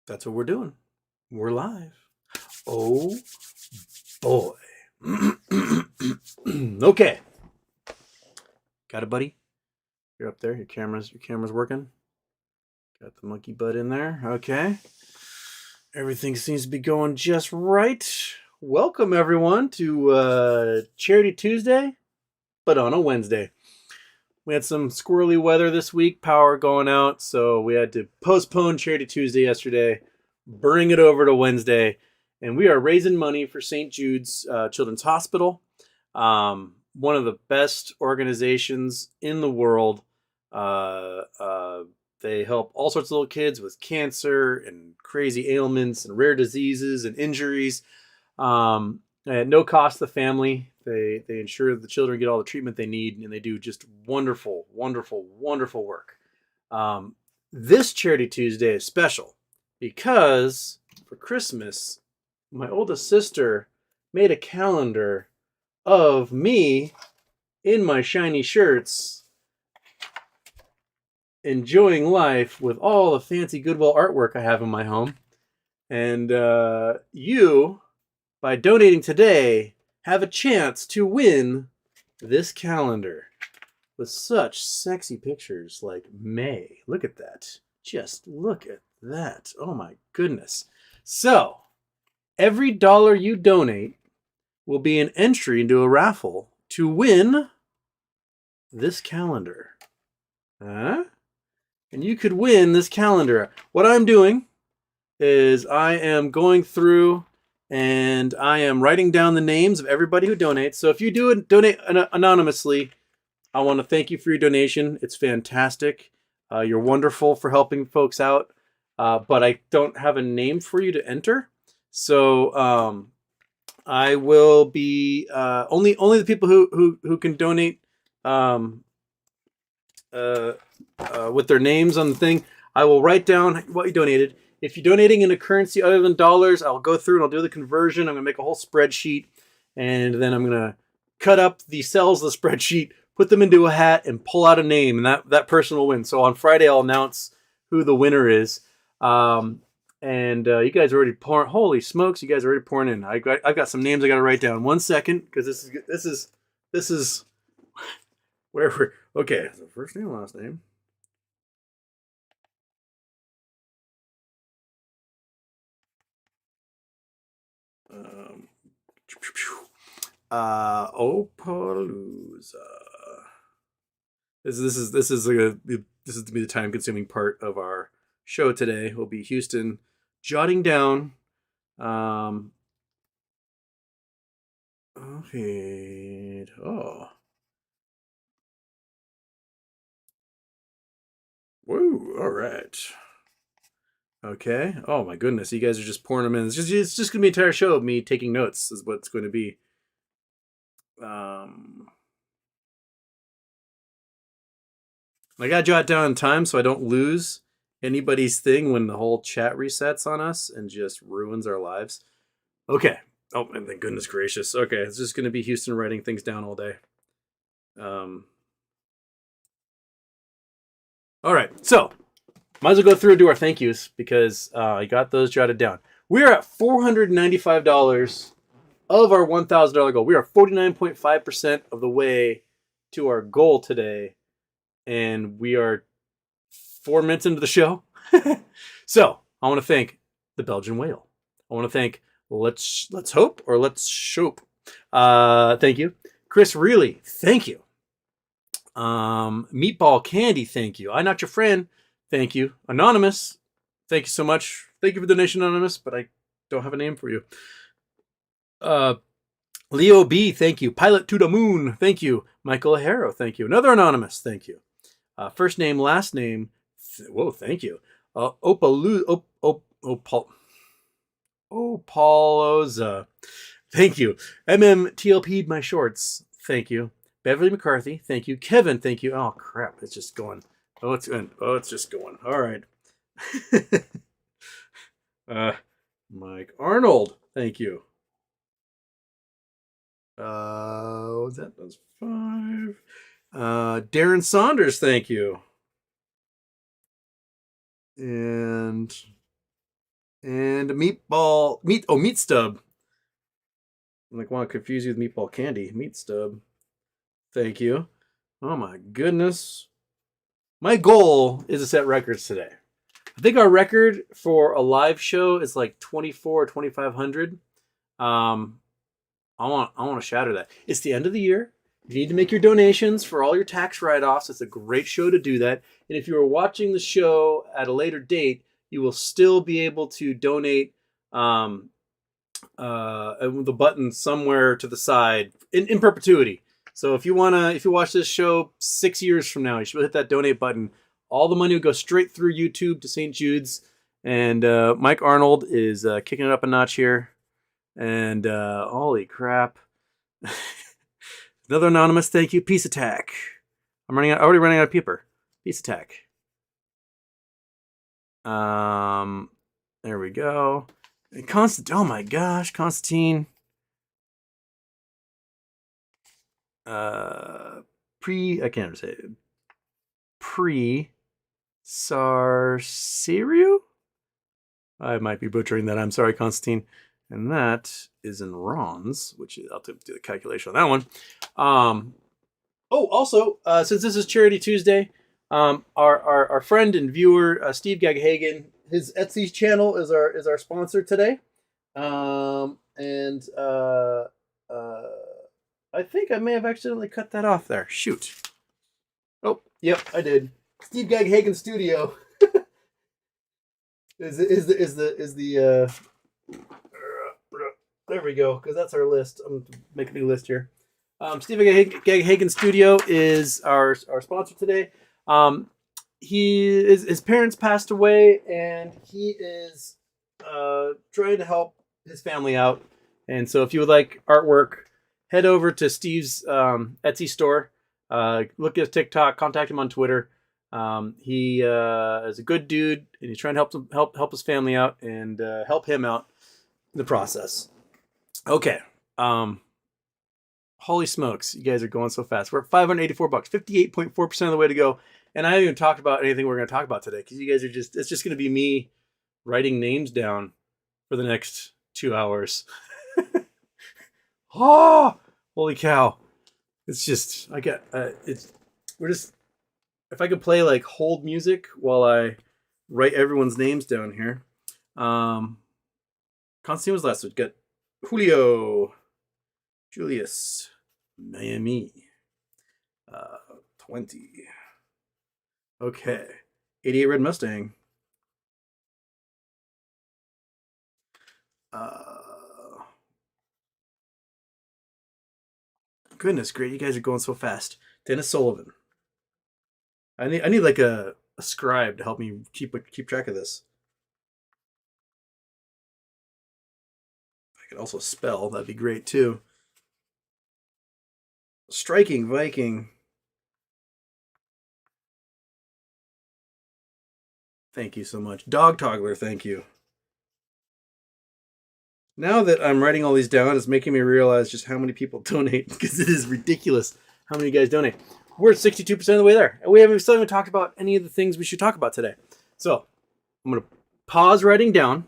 That's what we're doing. We're live. Oh boy. Okay. Got it, buddy? You're up there. Your camera's working. Got the monkey butt in there. Okay. Everything seems to be going just right. Welcome everyone to Charity Tuesday, but on a Wednesday. We had some squirrely weather this week, power going out, so we had to postpone Charity Tuesday yesterday, bring it over to Wednesday, and we are raising money for St. Jude's Children's Hospital, one of the best organizations in the world. They help all sorts of little kids with cancer and crazy ailments and rare diseases and injuries. At no cost to the family. They ensure that the children get all the treatment they need, and they do just wonderful, wonderful, wonderful work. This Charity Tuesday is special because for Christmas, my oldest sister made a calendar of me in my shiny shirts, enjoying life with all the fancy Goodwill artwork I have in my home. And you, by donating today, have a chance to win this calendar with such sexy pictures like May. Look at that. Just look at that. Oh my goodness. So, every dollar you donate will be an entry into a raffle to win this calendar. Huh? And you could win this calendar. What I'm doing is I am going through and I am writing down the names of everybody who donates. So if you donate anonymously, I want to thank you for your donation. It's fantastic. You're wonderful for helping folks out. But I don't have a name for you to enter. So I will be only the people who can donate with their names on the thing. I will write down what you donated. If you're donating in a currency other than dollars, I'll go through and I'll do the conversion. I'm going to make a whole spreadsheet, and then I'm going to cut up the cells of the spreadsheet, put them into a hat, and pull out a name, and that person will win. So on Friday, I'll announce who the winner is. You guys are already pouring. Holy smokes, you guys are already pouring in. I've got some names I got to write down. 1 second, because this is where we're okay. So first name, last name. Opalooza. This is to be the time consuming part of our show today. Will be Houston jotting down. Okay. Oh. Woo. All right. Okay. Oh my goodness, you guys are just pouring them in. It's just gonna be an entire show of me taking notes. Is what it's going to be. I gotta jot down in time so I don't lose anybody's thing when the whole chat resets on us and just ruins our lives. Okay. Oh, and thank goodness gracious. Okay, it's just gonna be Houston writing things down all day. All right, so might as well go through and do our thank yous because I got those jotted down. We're at $495 of our $1,000 goal. We are 49.5% of the way to our goal today, and we are 4 minutes into the show. So I want to thank the Belgian Whale. I want to thank Let's Hope or Let's Shope. Thank you, Chris. Really, thank you. Meatball Candy, thank you. I'm not your friend. Thank you. Anonymous, thank you so much. Thank you for the donation, Anonymous, but I don't have a name for you. Leo B, thank you. Pilot to the Moon, thank you. Michael Harrow, thank you. Another Anonymous, thank you. First name, last name, whoa, thank you. Opaloza, thank you. MMTLP my shorts, thank you. Beverly McCarthy, thank you. Kevin, thank you. Oh crap, it's just going. It's just going. All right. Mike Arnold, thank you. That was 5. Darren Saunders, thank you. And And meat stub. I'm like, want to confuse you with meatball candy. Meat stub. Thank you. Oh my goodness. My goal is to set records today. I think our record for a live show is like 24 or 2,500. I want to shatter that. It's the end of the year. You need to make your donations for all your tax write-offs. It's a great show to do that. And if you are watching the show at a later date, you will still be able to donate the button somewhere to the side in perpetuity. So if you watch this show 6 years from now, you should hit that donate button. All the money will go straight through YouTube to St. Jude's. And Mike Arnold is kicking it up a notch here. And holy crap. Another anonymous thank you. Peace Attack. Already running out of paper. Peace Attack. There we go. And oh my gosh, Constantine. I can't say it. Sarserio? I might be butchering that. I'm sorry, Constantine. And that is in Ron's, which I'll do the calculation on that one. Also, since this is Charity Tuesday, our friend and viewer Steve Gaghagen, his Etsy channel is our sponsor today, I think I may have accidentally cut that off there. Shoot. Oh, yep, I did. Steve Gaghagen Studio is the there we go, because that's our list. I'm going to make a new list here. Steve Gaghagen Studio is our sponsor today. His parents passed away, and he is trying to help his family out. And so if you would like artwork, head over to Steve's Etsy store. Look at his TikTok. Contact him on Twitter. He is a good dude, and he's trying to help his family out and help him out in the process. Okay. Holy smokes, you guys are going so fast. We're at $584, 58.4% of the way to go. And I haven't even talked about anything we're going to talk about today, because you guys are it's just going to be me writing names down for the next 2 hours. Oh, holy cow. It's just, if I could play like hold music while I write everyone's names down here. Constantine was last week. Got Julio, Julius, Miami, 20. Okay, 88 Red Mustang. Goodness, great! You guys are going so fast. Dennis Sullivan. I need like a scribe to help me keep track of this. I could also spell. That'd be great too. Striking Viking. Thank you so much. Dog Toggler, thank you. Now that I'm writing all these down, it's making me realize just how many people donate, because it is ridiculous how many guys donate. We're at 62% of the way there, and we haven't still even talked about any of the things we should talk about today. So I'm going to pause writing down.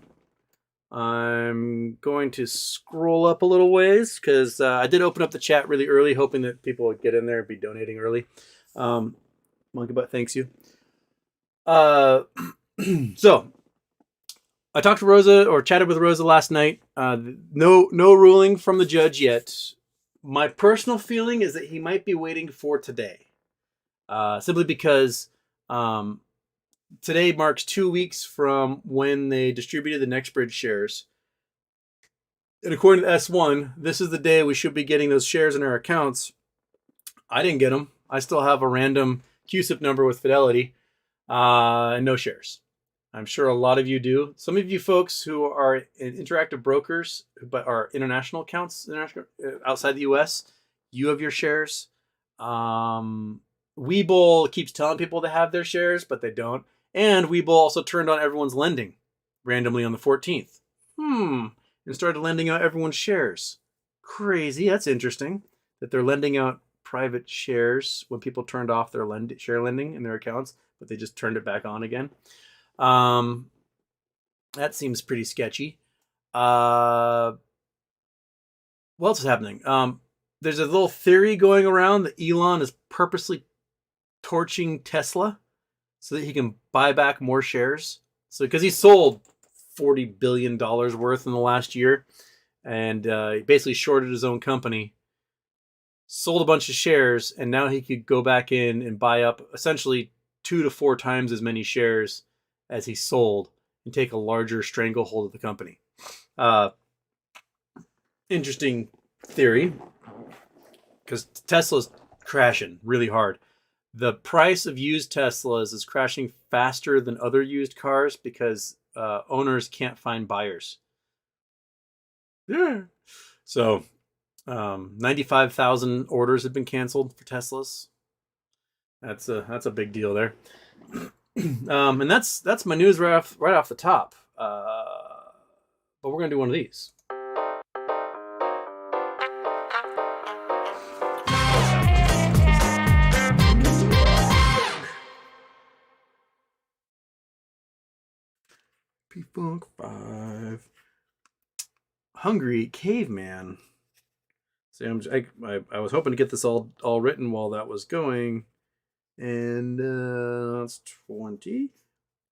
I'm going to scroll up a little ways, because I did open up the chat really early, hoping that people would get in there and be donating early. Monkey Butt, thanks you. So I talked to Roza, or chatted with Roza last night. No ruling from the judge yet. My personal feeling is that he might be waiting for today. Simply because today marks 2 weeks from when they distributed the NextBridge shares. And according to S1, this is the day we should be getting those shares in our accounts. I didn't get them. I still have a random QSIP number with Fidelity and no shares. I'm sure a lot of you do. Some of you folks who are in Interactive Brokers, but are international accounts, outside the U.S., you have your shares. Webull keeps telling people to have their shares, but they don't. And Webull also turned on everyone's lending randomly on the 14th. And started lending out everyone's shares. Crazy. That's interesting that they're lending out private shares when people turned off their share lending in their accounts, but they just turned it back on again. That seems pretty sketchy. What else is happening? There's a little theory going around that Elon is purposely torching Tesla so that he can buy back more shares. So because he sold $40 billion worth in the last year, and he basically shorted his own company, sold a bunch of shares, and now he could go back in and buy up essentially 2 to 4 times as many shares as he sold and take a larger stranglehold of the company. Interesting theory, because Tesla's crashing really hard. The price of used Teslas is crashing faster than other used cars because owners can't find buyers. Yeah. So 95,000 orders have been canceled for Teslas. That's a big deal there. And that's my news right off the top. But we're gonna do one of these. P-Funk 5. Hungry Caveman. See, I was hoping to get this all written while that was going. And that's 20.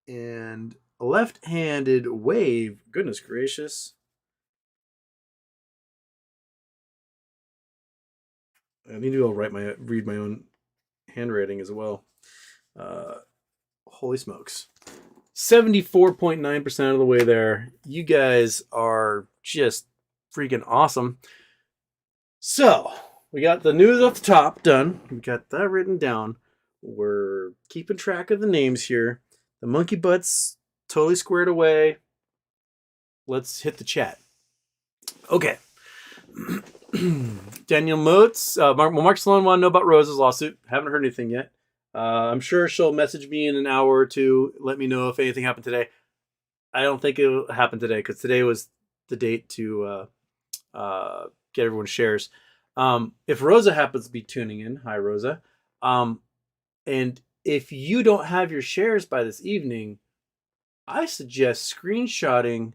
And left-handed wave. Goodness gracious. I need to read my own handwriting as well. Holy smokes. 74.9% of the way there. You guys are just freaking awesome. So, we got the news off the top done. We got that written down. We're keeping track of the names here. The monkey butt's totally squared away. Let's hit the chat. Okay. Daniel Motes. Mark Sloan want to know about Rosa's lawsuit. Haven't heard anything yet. I'm sure she'll message me in an hour or two. Let me know if anything happened today. I don't think it'll happen today because today was the date to get everyone's shares. If Rosa happens to be tuning in, hi Rosa. And if you don't have your shares by this evening, I suggest screenshotting,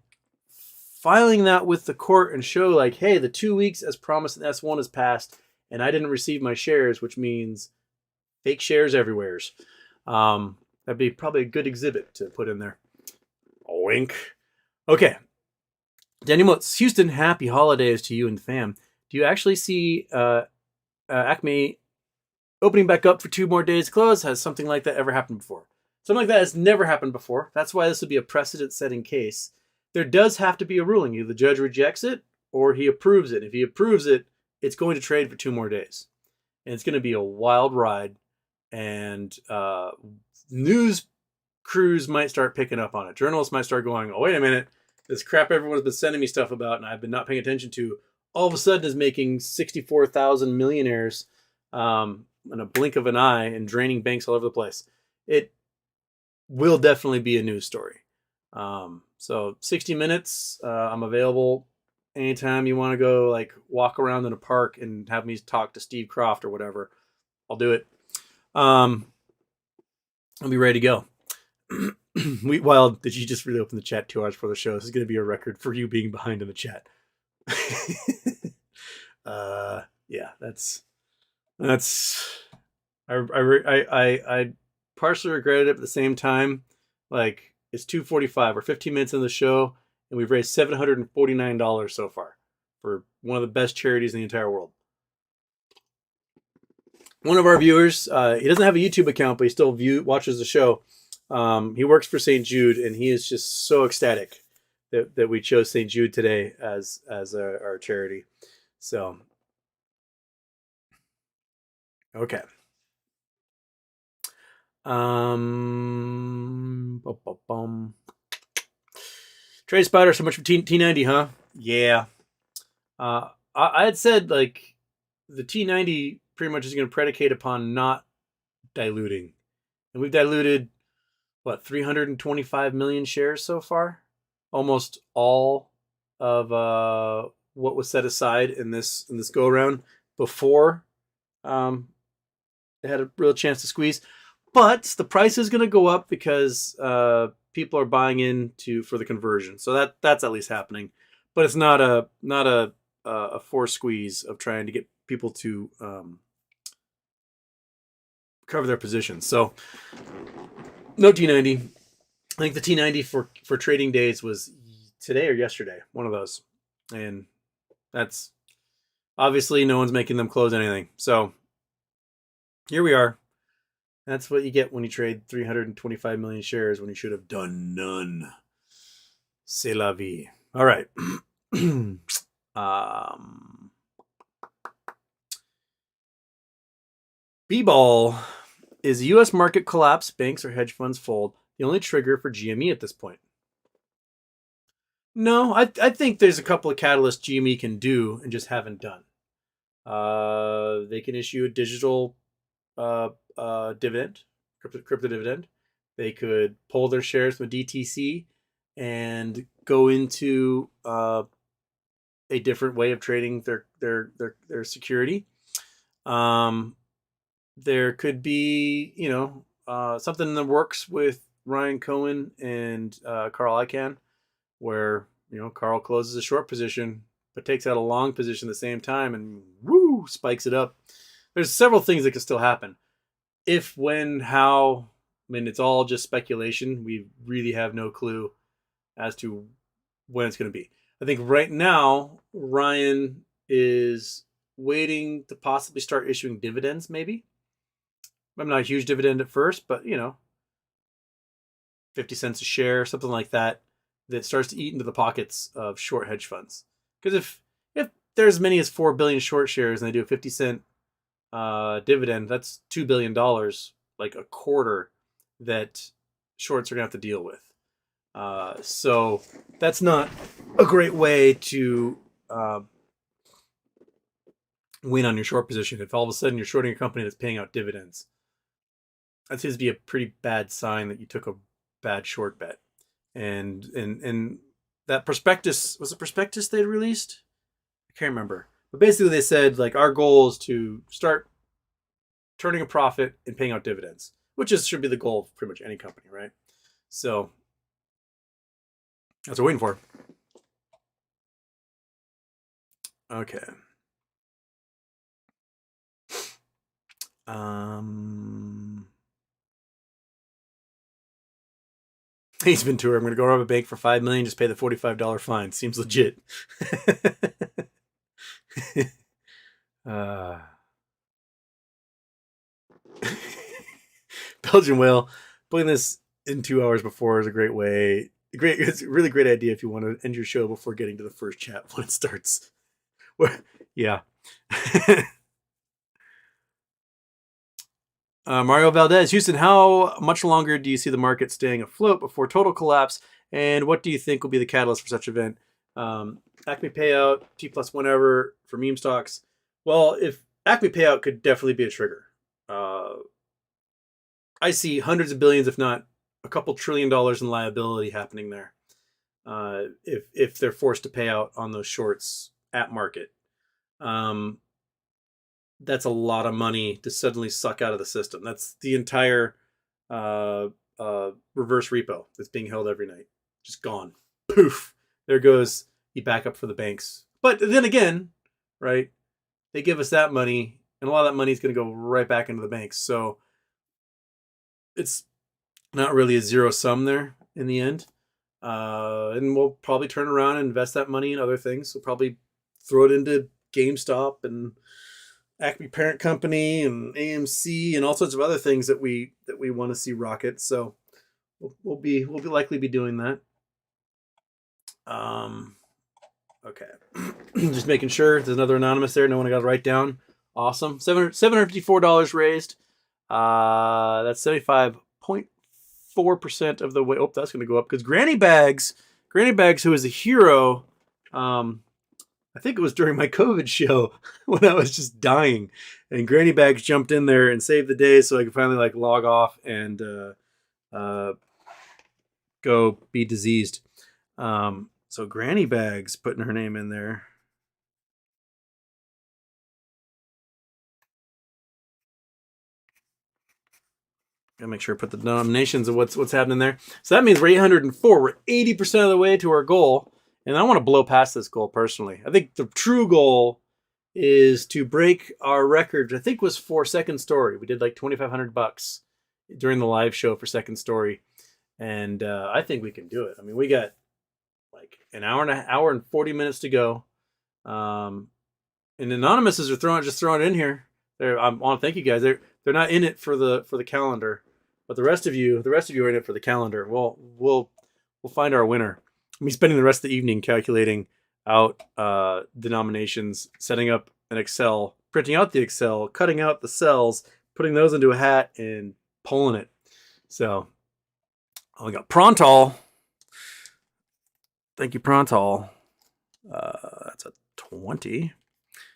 filing that with the court and show like, hey, the 2 weeks as promised in S1 has passed and I didn't receive my shares, which means fake shares everywhere. That'd be probably a good exhibit to put in there. A wink. Okay. Daniel Motz, Houston, happy holidays to you and the fam. Do you actually see Acme opening back up for 2 more days close? Has something like that ever happened before? Something like that has never happened before. That's why this would be a precedent-setting case. There does have to be a ruling. Either the judge rejects it or he approves it. If he approves it, it's going to trade for 2 more days. And it's going to be a wild ride. And news crews might start picking up on it. Journalists might start going, oh, wait a minute. This crap everyone's been sending me stuff about and I've been not paying attention to, all of a sudden is making 64,000 millionaires in a blink of an eye and draining banks all over the place. It will definitely be a news story. So 60 minutes, I'm available anytime you want to go like walk around in a park and have me talk to Steve Croft or whatever. I'll do it. I'll be ready to go. Did you just really open the chat 2 hours before the show? This is going to be a record for you being behind in the chat. Yeah, that's I partially regret it, but at the same time, like it's 2:45 or 15 minutes in the show, and we've raised $749 so far for one of the best charities in the entire world. One of our viewers, he doesn't have a YouTube account, but he still watches the show. He works for St. Jude, and he is just so ecstatic that we chose St. Jude today as our charity. So, okay. Trade Spider, so much for T90, huh? Yeah. I had said like the T90 pretty much is going to predicate upon not diluting, and we've diluted what 325 million shares so far, almost all of what was set aside in this go around before they had a real chance to squeeze. But the price is going to go up because people are buying into for the conversion. So that's at least happening, but it's not a force squeeze of trying to get people to cover their positions. So no T90. I think the T90 for trading days was today or yesterday, one of those, and that's obviously no one's making them close anything. So here we are. That's what you get when you trade 325 million shares when you should have done none. C'est la vie. All right. B-ball. Is U.S. market collapse, banks or hedge funds fold, the only trigger for GME at this point? No, I think there's a couple of catalysts GME can do and just haven't done. They can issue a digital dividend, crypto dividend. They could pull their shares from DTC and go into a different way of trading their security. There could be, something in the works with Ryan Cohen and Carl Icahn, where Carl closes a short position but takes out a long position at the same time and woo, spikes it up. There's several things that could still happen. If, when, how, I mean, it's all just speculation. We really have no clue as to when it's going to be. I think right now, Ryan is waiting to possibly start issuing dividends, maybe. I'm not a huge dividend at first, but 50 cents a share, something like that starts to eat into the pockets of short hedge funds. Because if there's as many as 4 billion short shares and they do a 50-cent dividend, that's $2 billion, like a quarter that shorts are going to have to deal with. So that's not a great way to win on your short position. If all of a sudden you're shorting a company that's paying out dividends, that seems to be a pretty bad sign that you took a bad short bet. And that prospectus, was it prospectus they released? I can't remember. But basically they said, like, our goal is to start turning a profit and paying out dividends, which should be the goal of pretty much any company, right? So that's what we're waiting for. Okay. Ace Ventura, I'm going to go rob a bank for $5 million, just pay the $45 fine. Seems legit. Belgian whale. Putting this in 2 hours before is a great way. It's a really great idea if you want to end your show before getting to the first chat when it starts. Yeah. Mario Valdez, Houston, how much longer do you see the market staying afloat before total collapse? And what do you think will be the catalyst for such event? Acme payout, T plus whenever for meme stocks. Well, if Acme payout could definitely be a trigger. I see hundreds of billions, if not a couple $1 trillion in liability happening there. If they're forced to pay out on those shorts at market. That's a lot of money to suddenly suck out of the system. That's the entire reverse repo that's being held every night. Just gone. Poof. There goes the backup for the banks. But then again, right, they give us that money, and a lot of that money is going to go right back into the banks. So it's not really a zero sum there in the end. And we'll probably turn around and invest that money in other things. We'll probably throw it into GameStop and Acme Parent Company and AMC and all sorts of other things that we want to see rocket. So we'll likely be doing that. Okay. Just making sure there's another anonymous there. No one got to write down. Awesome. $754 raised. That's 75.4% of the way. Oh, that's going to go up because Granny Bags, who is a hero. I think it was during my COVID show when I was just dying, and Granny Bags jumped in there and saved the day, so I could finally log off and go be diseased. So Granny Bags putting her name in there. Gotta make sure I put the denominations of what's happening there. So that means we're 804. We're 80% of the way to our goal. And I want to blow past this goal personally. I think the true goal is to break our record. I think was for Second Story. We did like $2,500 during the live show for Second Story. And I think we can do it. I mean, we got like an hour and 40 minutes to go. And anonymouses are just throwing it in here. I want to thank you guys. They're not in it for the calendar, but the rest of you are in it for the calendar. We'll find our winner. Me spending the rest of the evening calculating out denominations, setting up an Excel, printing out the Excel, cutting out the cells, putting those into a hat, and pulling it. So we got Prontal. Thank you, Prontal. That's a 20.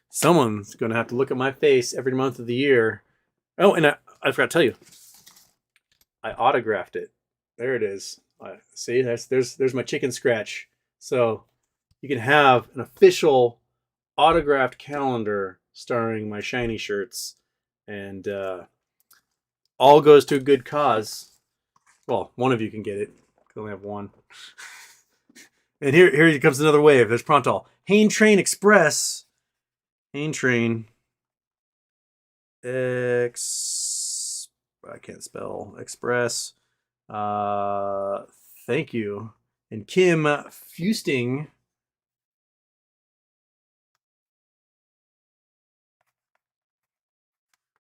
Someone's going to have to look at my face every month of the year. Oh, and I forgot to tell you, I autographed it. There it is. See, there's my chicken scratch. So you can have an official autographed calendar starring my shiny shirts, and all goes to a good cause. Well, one of you can get it. I only have one. And here comes another wave. There's Prontal. Hain Train Express. Hain Train. I can't spell Express. Thank you. And Kim Fusting.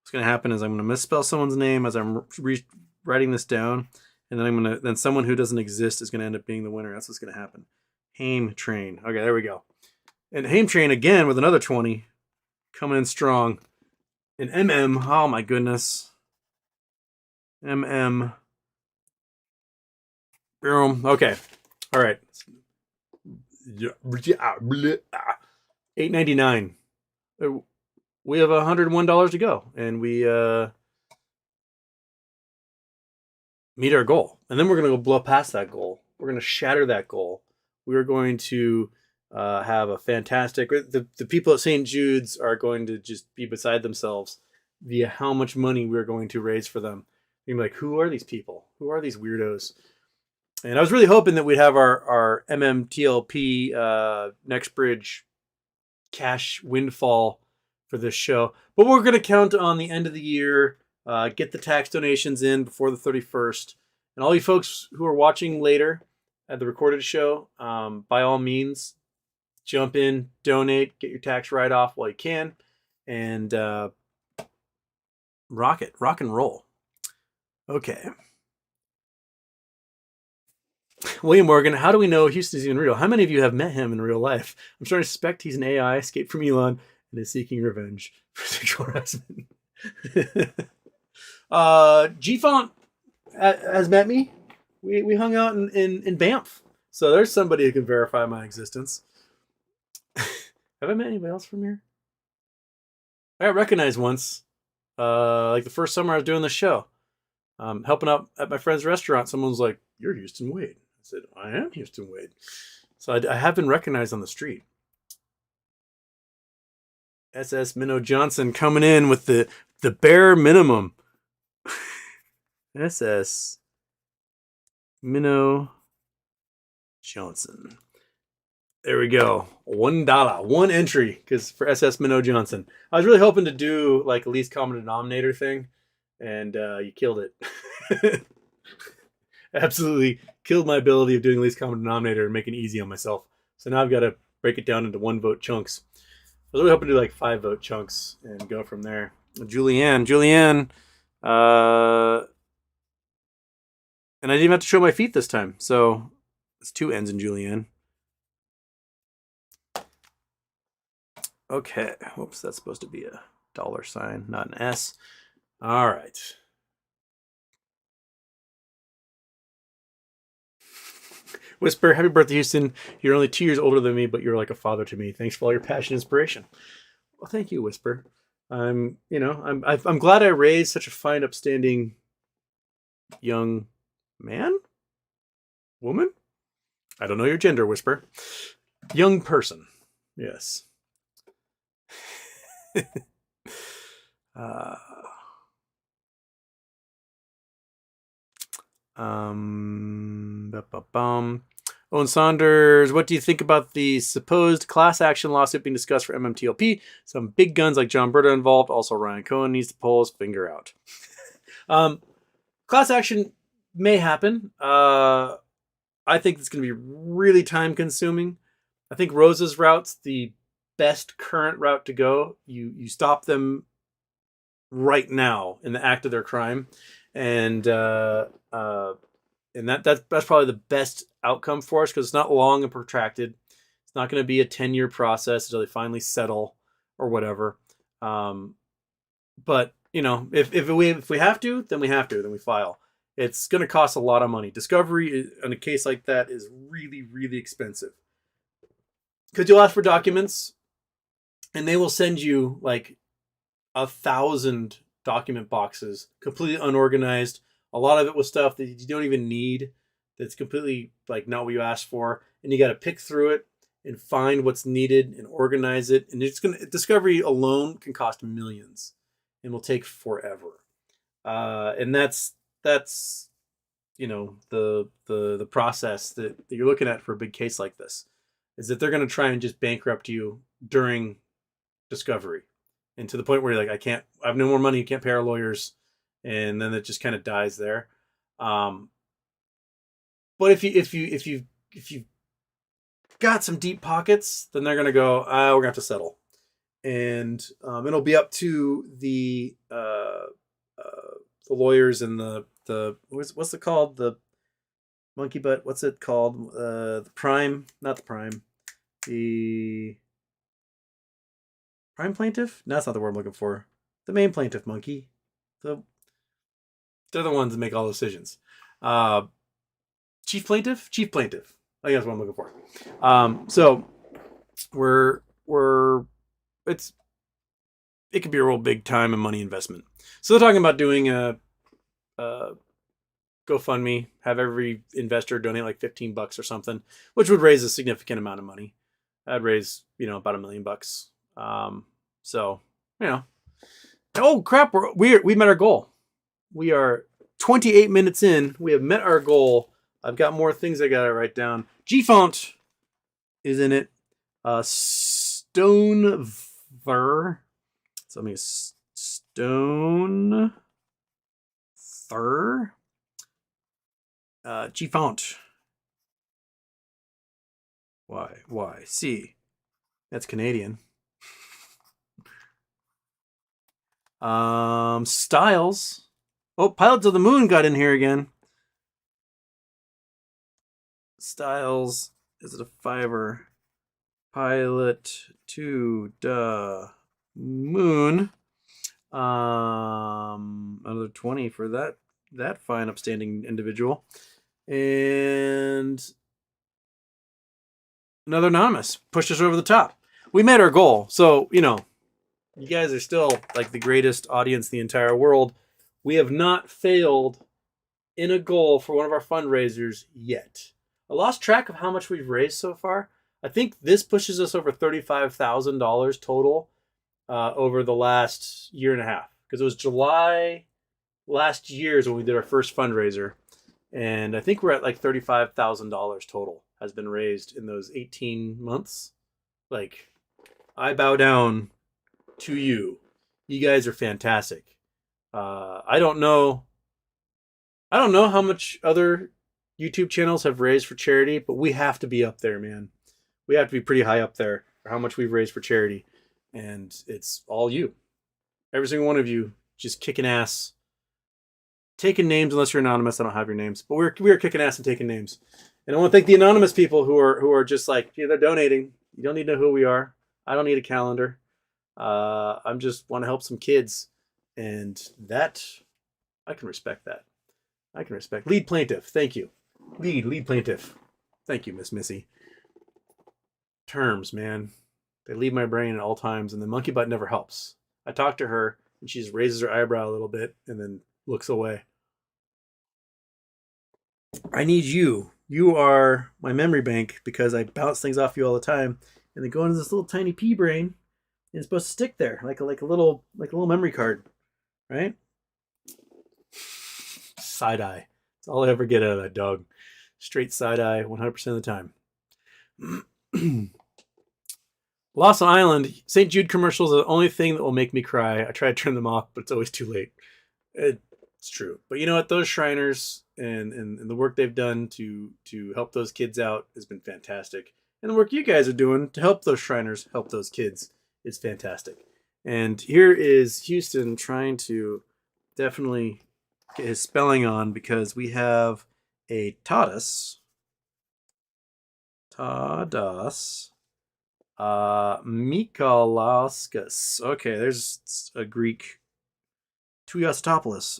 What's going to happen is I'm going to misspell someone's name as I'm writing this down, and then then someone who doesn't exist is going to end up being the winner. That's what's going to happen. Haim Train. Okay, there we go. And Haim Train again with another 20, coming in strong. And MM. Oh my goodness. MM. Boom. Okay. All right. $8.99. We have $101 to go, and we meet our goal. And then we're going to go blow past that goal. We're going to shatter that goal. We are going to have a fantastic. The people at St. Jude's are going to just be beside themselves via how much money we're going to raise for them. You're like, who are these people? Who are these weirdos? And I was really hoping that we'd have our MMTLP Next Bridge cash windfall for this show. But we're going to count on the end of the year, get the tax donations in before the 31st. And all you folks who are watching later at the recorded show, by all means, jump in, donate, get your tax write-off while you can, and rock and roll. Okay. William Morgan, how do we know Houston's even real? How many of you have met him in real life? I'm starting to suspect he's an AI, escaped from Elon, and is seeking revenge for sexual harassment. G-Font has met me. We hung out in Banff. So there's somebody who can verify my existence. Have I met anybody else from here? I got recognized once. Like the first summer I was doing the show. Helping out at my friend's restaurant. Someone was like, "You're Houston Wade." I said, "I am Houston Wade." So I have been recognized on the street. SS Minnow Johnson coming in with the bare minimum. SS Minnow Johnson. There we go. $1. One entry because for SS Minnow Johnson. I was really hoping to do like a least common denominator thing, and you killed it. Absolutely killed my ability of doing least common denominator and making it easy on myself. So now I've got to break it down into 1 vote chunks. I was really hoping to do like 5 vote chunks and go from there. Julianne. And I didn't even have to show my feet this time. So it's 2 N's in Julianne. Okay. Whoops, that's supposed to be a $, not an S. All right. Whisper, happy birthday, Houston. You're only 2 years older than me, but you're like a father to me. Thanks for all your passion and inspiration. Well, thank you, Whisper. I'm glad I raised such a fine, upstanding young man? Woman? I don't know your gender, Whisper. Young person. Yes. Owen Saunders, what do you think about the supposed class action lawsuit being discussed for MMTLP? Some big guns like John Berta involved. Also, Ryan Cohen needs to pull his finger out. Class action may happen. I think it's going to be really time consuming. I think Roza's route's the best current route to go. You stop them right now in the act of their crime, and that's probably the best outcome for us because it's not long and protracted. It's not going to be a 10-year process until they finally settle or whatever. But you know, if we have to, then we have to. Then we file. It's going to cost a lot of money. Discovery in a case like that is really, really expensive because you'll ask for documents, and they will send you like 1,000 document boxes, completely unorganized. A lot of it was stuff that you don't even need. That's completely like not what you asked for, and you got to pick through it and find what's needed and organize it. And discovery alone can cost millions, and will take forever. And that's you know the process that you're looking at for a big case like this, is that they're going to try and just bankrupt you during discovery, and to the point where you're like, I have no more money, you can't pay our lawyers, and then it just kind of dies there. But if you've got some deep pockets, then they're going to go, we're going to have to settle, and it'll be up to the lawyers and the what's it called, the monkey butt, what's it called, the prime, not the prime, the prime plaintiff? No, that's not the word I'm looking for. The main plaintiff, monkey. They're the ones that make all the decisions. Chief plaintiff. I think that's what I'm looking for. So it could be a real big time and money investment. So they're talking about doing a GoFundMe, have every investor donate like $15 or something, which would raise a significant amount of money. I'd raise, about $1 million. So, oh crap, we met our goal. We are 28 minutes in. We have met our goal. I've got more things I got to write down. G-Font is in it. Stone Ver. So let me Stone Ver. G-Font. Why? C. That's Canadian. Styles. Oh, Pilots of the Moon got in here again. Styles. Is it a $5? Pilot to the Moon. Another 20 for that fine, upstanding individual. And another anonymous pushed us over the top. We made our goal. So, you guys are still like the greatest audience in the entire world. We have not failed in a goal for one of our fundraisers yet. I lost track of how much we've raised so far. I think this pushes us over $35,000 total over the last year and a half. Because it was July last year is when we did our first fundraiser. And I think we're at like $35,000 total has been raised in those 18 months. Like, I bow down to you. You guys are fantastic. I don't know how much other YouTube channels have raised for charity, but we have to be up there, man. We have to be pretty high up there for how much we've raised for charity. And it's all you. Every single one of you just kicking ass. Taking names, unless you're anonymous, I don't have your names. But we are kicking ass and taking names. And I want to thank the anonymous people who are just like, they're donating. You don't need to know who we are. I don't need a calendar. I'm just want to help some kids. And that, I can respect that. I can respect. Lead plaintiff, thank you. Lead plaintiff. Thank you, Miss Missy. Terms, man. They leave my brain at all times, and the monkey butt never helps. I talk to her, and she just raises her eyebrow a little bit, and then looks away. I need you. You are my memory bank because I bounce things off you all the time, and they go into this little tiny pea brain, and it's supposed to stick there like a little memory card, right? Side eye. That's all I ever get out of that dog. Straight side eye 100% of the time. Lost Island, St. Jude commercials are the only thing that will make me cry. I try to turn them off, but it's always too late. It's true. But you know what? Those Shriners and the work they've done to help those kids out has been fantastic. And the work you guys are doing to help those Shriners help those kids is fantastic. And here is Houston trying to definitely get his spelling on because we have a Tadas. Mikalauskas. Okay, there's a Greek. Tuyastopoulos.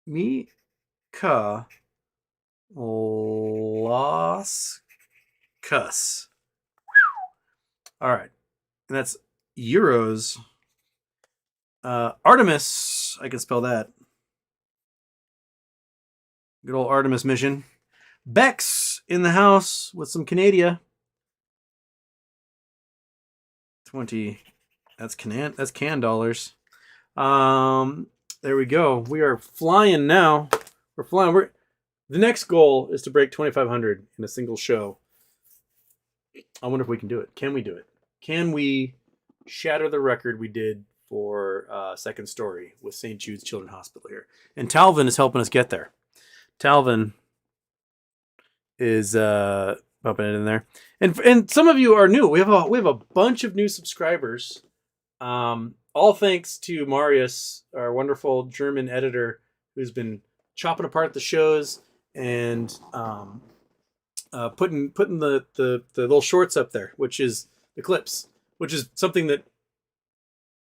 Mikalauskas. All right, and that's euros. Artemis. I can spell that. Good old Artemis mission. Bex in the house with some Canada. 20. That's can dollars. There we go. We are flying now. We're flying. The next goal is to break 2,500 in a single show. I wonder if we can do it. Can we do it? Can we shatter the record we did for Second Story with St. Jude's Children's Hospital here? And Talvin is helping us get there. Talvin is bumping it in there, and some of you are new. We have a bunch of new subscribers. All thanks to Marius, our wonderful German editor, who's been chopping apart the shows and putting the little shorts up there, which is the clips, which is something that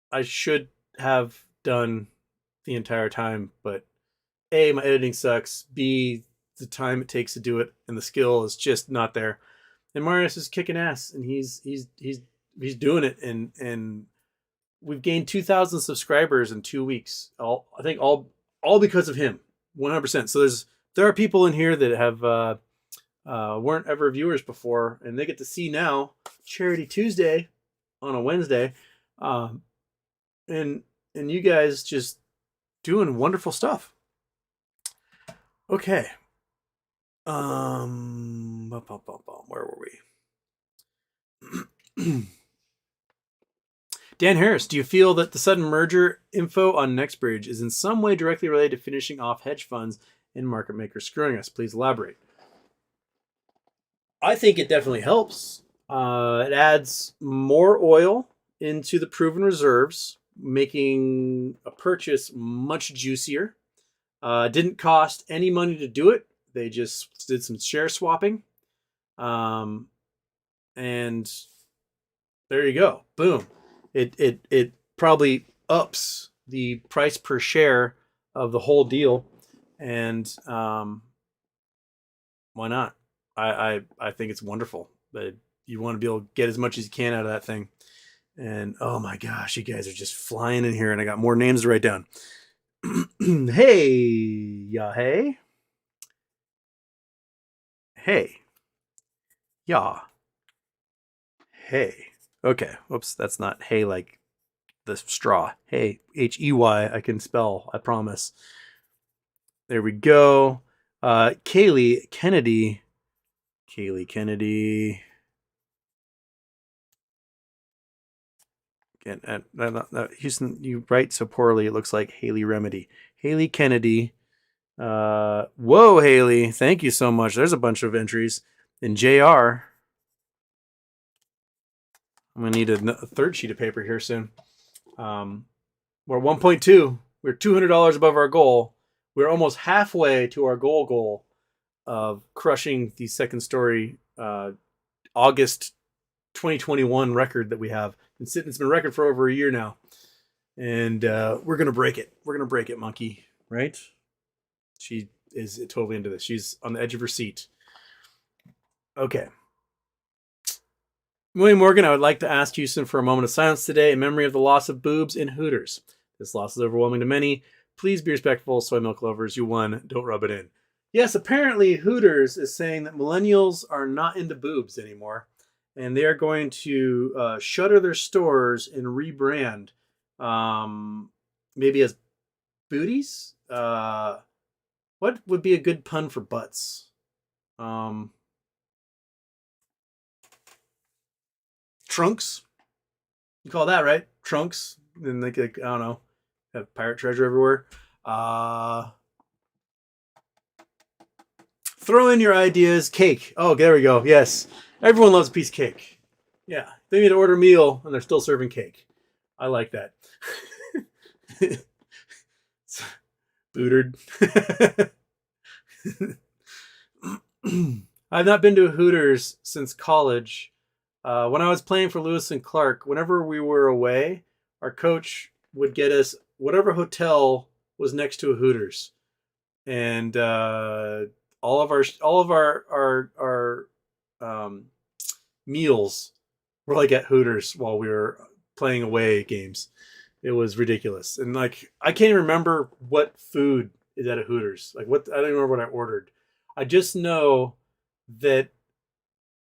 I should have done the entire time, but A, my editing sucks. B, the time it takes to do it and the skill is just not there. And Marius is kicking ass, and he's doing it, and we've gained 2,000 subscribers in 2 weeks. I think all because of him, 100%. So there are people in here that have weren't ever viewers before, and they get to see now Charity Tuesday on a Wednesday, and you guys just doing wonderful stuff. Okay. Where were we? Dan Harris, do you feel that the sudden merger info on NextBridge is in some way directly related to finishing off hedge funds and market makers screwing us? Please elaborate. I think it definitely helps. It adds more oil into the proven reserves, making a purchase much juicier. Didn't cost any money to do it. They just did some share swapping. And there you go. Boom. It probably ups the price per share of the whole deal. And why not? I think it's wonderful. But you want to be able to get as much as you can out of that thing. And oh my gosh, you guys are just flying in here, and I got more names to write down. Hey, yeah, hey. Hey. Yeah. Hey. Okay. Whoops, that's not hey like the straw. Hey, Hey, I can spell, I promise. There we go. Kaylee Kennedy. Again, Houston, you write so poorly, it looks like Haley Remedy. Haley Kennedy. Whoa, Haley. Thank you so much. There's a bunch of entries. And JR. I'm going to need a third sheet of paper here soon. We're 1.2. We're $200 above our goal. We're almost halfway to our goal of crushing the Second Story August 2021 record that we have. It's been a record for over a year now. And we're going to break it. We're going to break it, Monkey. Right? She is totally into this. She's on the edge of her seat. Okay. William Morgan, I would like to ask Houston for a moment of silence today in memory of the loss of boobs in Hooters. This loss is overwhelming to many. Please be respectful, soy milk lovers. You won. Don't rub it in. Yes, apparently Hooters is saying that millennials are not into boobs anymore, and they are going to shutter their stores and rebrand, maybe as booties. What would be a good pun for butts? Trunks. You call that right? Trunks. And like I don't know, have pirate treasure everywhere. Throw in your ideas. Cake. Oh, there we go. Yes, everyone loves a piece of cake. Yeah, they need to order a meal and they're still serving cake. I like that. Bootered. I've not been to Hooters since college. When I was playing for Lewis and Clark, whenever we were away, our coach would get us whatever hotel was next to a Hooters, and all of our meals were like at Hooters while we were playing away games. It was ridiculous, and like I can't even remember what food is at a Hooters. Like what I don't remember what I ordered. I just know that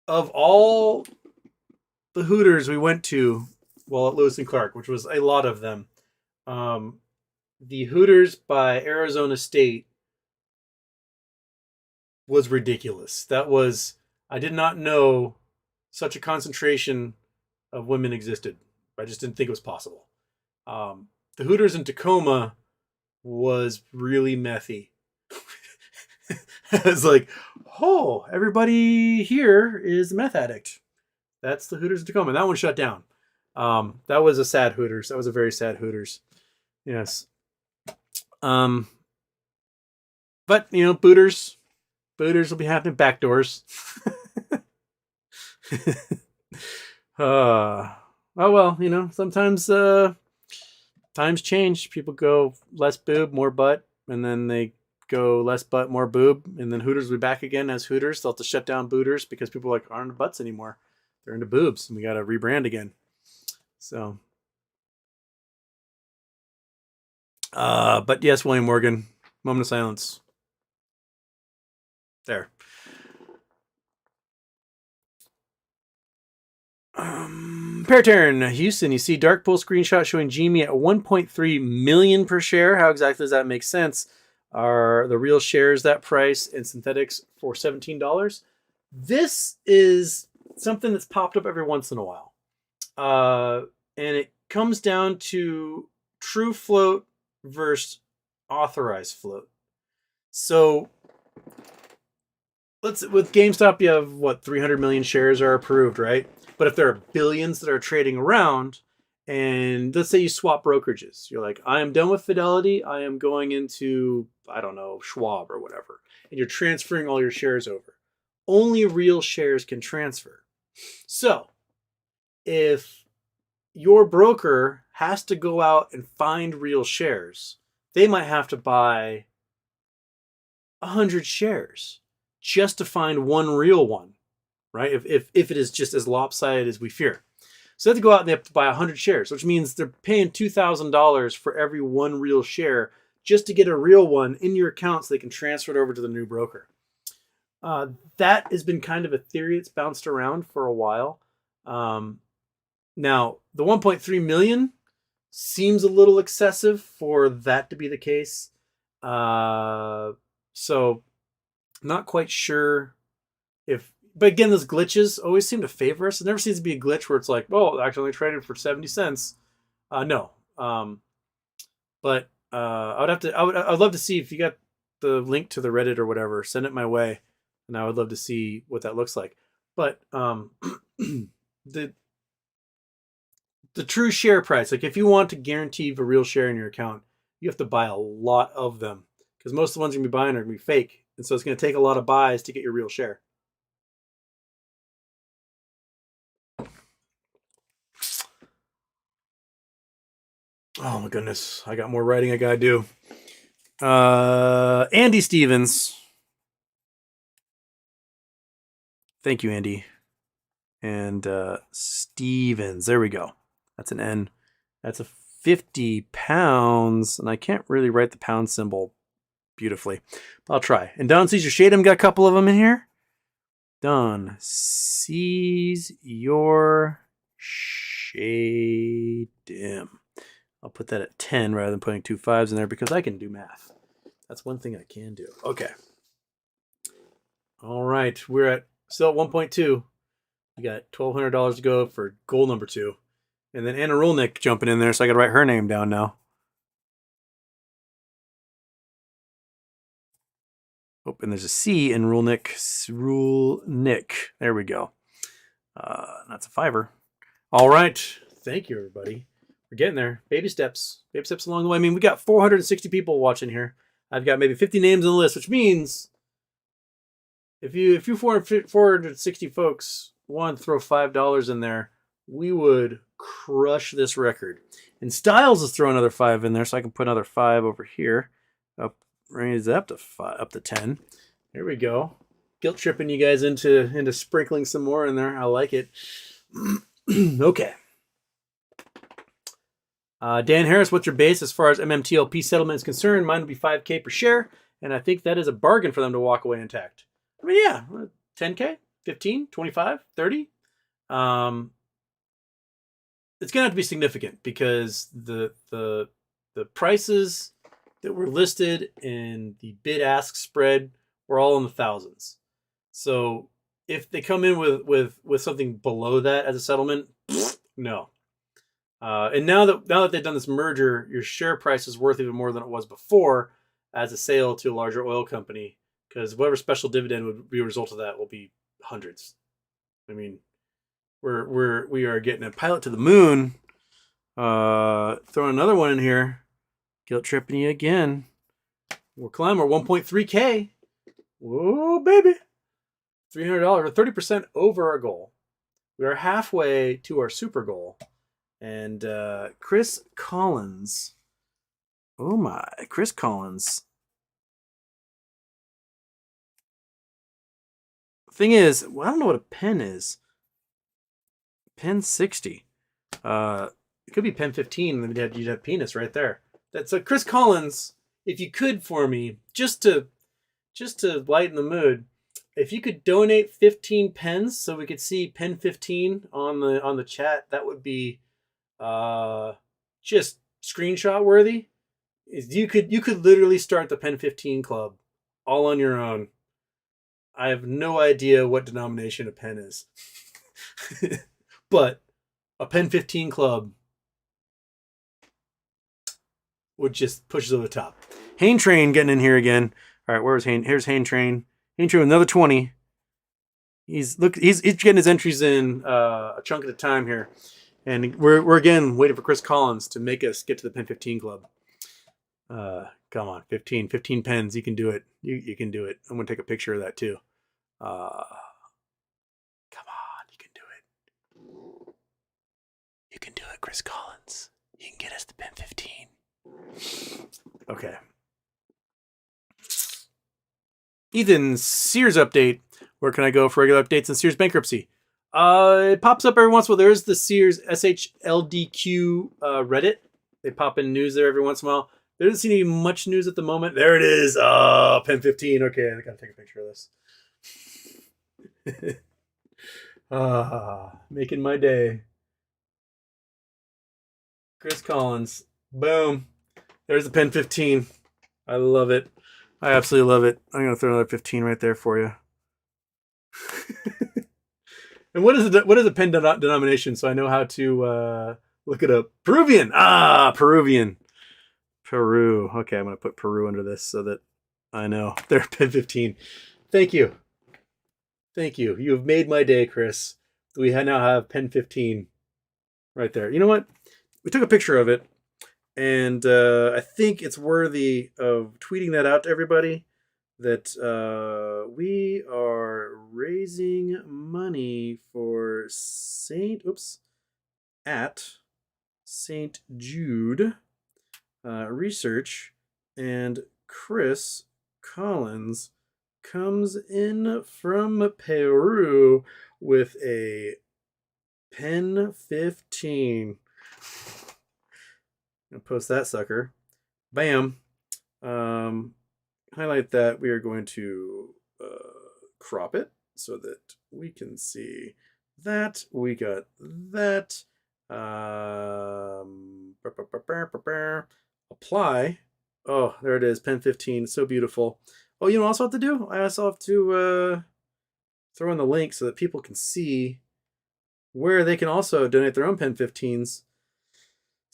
of all the Hooters we went to while at Lewis and Clark, which was a lot of them, the Hooters by Arizona State was ridiculous. That was, I did not know such a concentration of women existed. I just didn't think it was possible. The Hooters in Tacoma was really methy. I was like, oh, everybody here is a meth addict. That's the Hooters in Tacoma. That one shut down. That was a sad Hooters. That was a very sad Hooters. Yes. But Booters will be happening back doors. Oh well, sometimes times change. People go less boob, more butt, and then they go less butt, more boob, and then Hooters will be back again as Hooters. They'll have to shut down Booters because people aren't into butts anymore. They're into boobs, and we got to rebrand again. So, but yes, William Morgan, moment of silence. There. Paraturn, Houston, you see Dark Pool screenshot showing Genie at 1.3 million per share. How exactly does that make sense? Are the real shares that price and synthetics for $17? This is something that's popped up every once in a while. And it comes down to true float versus authorized float. So with GameStop, you have 300 million shares are approved, right? But if there are billions that are trading around, and let's say you swap brokerages, you're like, I am done with Fidelity. I am going into, I don't know, Schwab or whatever. And you're transferring all your shares over. Only real shares can transfer. So if your broker has to go out and find real shares, they might have to buy 100 shares just to find one real one, right? If it is just as lopsided as we fear. So they have to go out and they have to buy 100 shares, which means they're paying $2,000 for every one real share just to get a real one in your account so they can transfer it over to the new broker. That has been kind of a theory that's bounced around for a while. Now, the 1.3 million seems a little excessive for that to be the case. So not quite sure but again, those glitches always seem to favor us. It never seems to be a glitch where it's like, oh, actually traded for 70 cents. No. But I'd love to see if you got the link to the Reddit or whatever, send it my way. And I would love to see what that looks like. But the true share price, like if you want to guarantee a real share in your account, you have to buy a lot of them because most of the ones you're going to be buying are going to be fake. And so it's going to take a lot of buys to get your real share. Oh my goodness. I got more writing I got to do. Andy Stevens. Thank you, Andy. And Stevens. There we go. That's an N. That's a 50 pounds. And I can't really write the pound symbol beautifully. I'll try. And Don sees your Shadem. Got a couple of them in here. Don sees your Shadem. I'll put that at 10 rather than putting 2 5s in there because I can do math. That's one thing I can do. Okay. All right. We're at still at 1.2. We got $1,200 to go for goal number 2. And then Anna Rulnick jumping in there, so I got to write her name down now. Oh, and there's a C in Rulnick. Rulnick. There we go. That's a $5. All right. Thank you, everybody. We're getting there. Baby steps. Baby steps along the way. I mean, we got 460 people watching here. I've got maybe 50 names on the list, which means if you 460 folks want to throw $5 in there, we would crush this record. And Styles is throwing another 5 in there, so I can put another 5 over here. Raise up to 5, up to 10. There we go. Guilt tripping you guys into sprinkling some more in there. I like it. Okay. Dan Harris, what's your base as far as MMTLP settlement is concerned? Mine would be $5K per share, and I think that is a bargain for them to walk away intact. I mean, yeah, 10K, 15, 25, 30. It's going to have to be significant because the prices that were listed in the bid-ask spread were all in the thousands. So if they come in with something below that as a settlement, no. And now that they've done this merger, your share price is worth even more than it was before as a sale to a larger oil company, because whatever special dividend would be a result of that will be hundreds. I mean, we are getting a pilot to the moon. Throwing another one in here. Guilt tripping you again. We're climbing. We're 1.3K. Whoa, baby. $300, or 30% over our goal. We are halfway to our super goal. And Chris Collins. Oh my, Chris Collins. Thing is, well, I don't know what a pen is. Pen 60. It could be pen 15, and then you'd have penis right there. That's a Chris Collins. If you could for me, just to lighten the mood, if you could donate 15 pens so we could see pen 15 on the chat, that would be just screenshot worthy. You could literally start the pen 15 club all on your own. I have no idea what denomination a pen is. But a pen 15 club would just push us over the top. Hain Train getting in here again. All right, where's Hain? Here's Hain Train. Hain Train with another 20. He's getting his entries in a chunk at a time here. And we're again waiting for Chris Collins to make us get to the pen 15 club. Come on, 15 pens. You can do it. You can do it. I'm going to take a picture of that too. Come on, you can do it. You can do it, Chris Collins. You can get us the pen 15. Okay. Ethan, Sears update. Where can I go for regular updates on Sears bankruptcy? It pops up every once in a while. There's the Sears SHLDQ Reddit. They pop in news there every once in a while. There doesn't seem to be much news at the moment. There it is. Pen 15. Okay, I gotta take a picture of this. Making my day. Chris Collins. Boom. There's the pen 15. I love it. I absolutely love it. I'm gonna throw another 15 right there for you. And what is a pen denomination? So I know how to look it up. Peruvian. Peruvian. Peru. Okay, I'm gonna put Peru under this so that I know. They're pen 15. Thank you. Thank you. You have made my day, Chris. We now have pen 15 right there. You know what? We took a picture of it, and I think it's worthy of tweeting that out to everybody that we are raising money for at St. Jude research, and Chris Collins comes in from Peru with a pen 15. I'll post that sucker. Bam. Highlight that. We are going to crop it so that we can see that. We got that. Apply. Oh, there it is. Pen 15. So beautiful. Oh, you know what I also have to do? I also have to throw in the link so that people can see where they can also donate their own Pen 15s.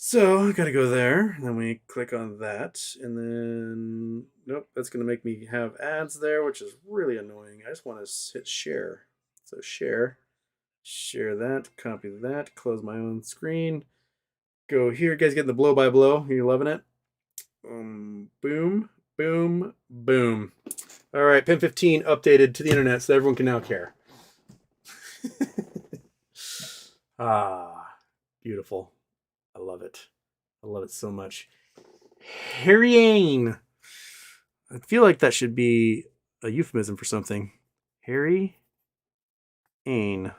So I gotta go there, and then we click on that, and then nope, that's gonna make me have ads there, which is really annoying. I just want to hit share. So share that, copy that, close my own screen. Go here, you guys getting the blow by blow? Are you loving it? Boom, boom, boom. All right, Pen 15 updated to the internet, so everyone can now care. Ah, beautiful. I love it. I love it so much. Harrying. I feel like that should be a euphemism for something. Harry Ain.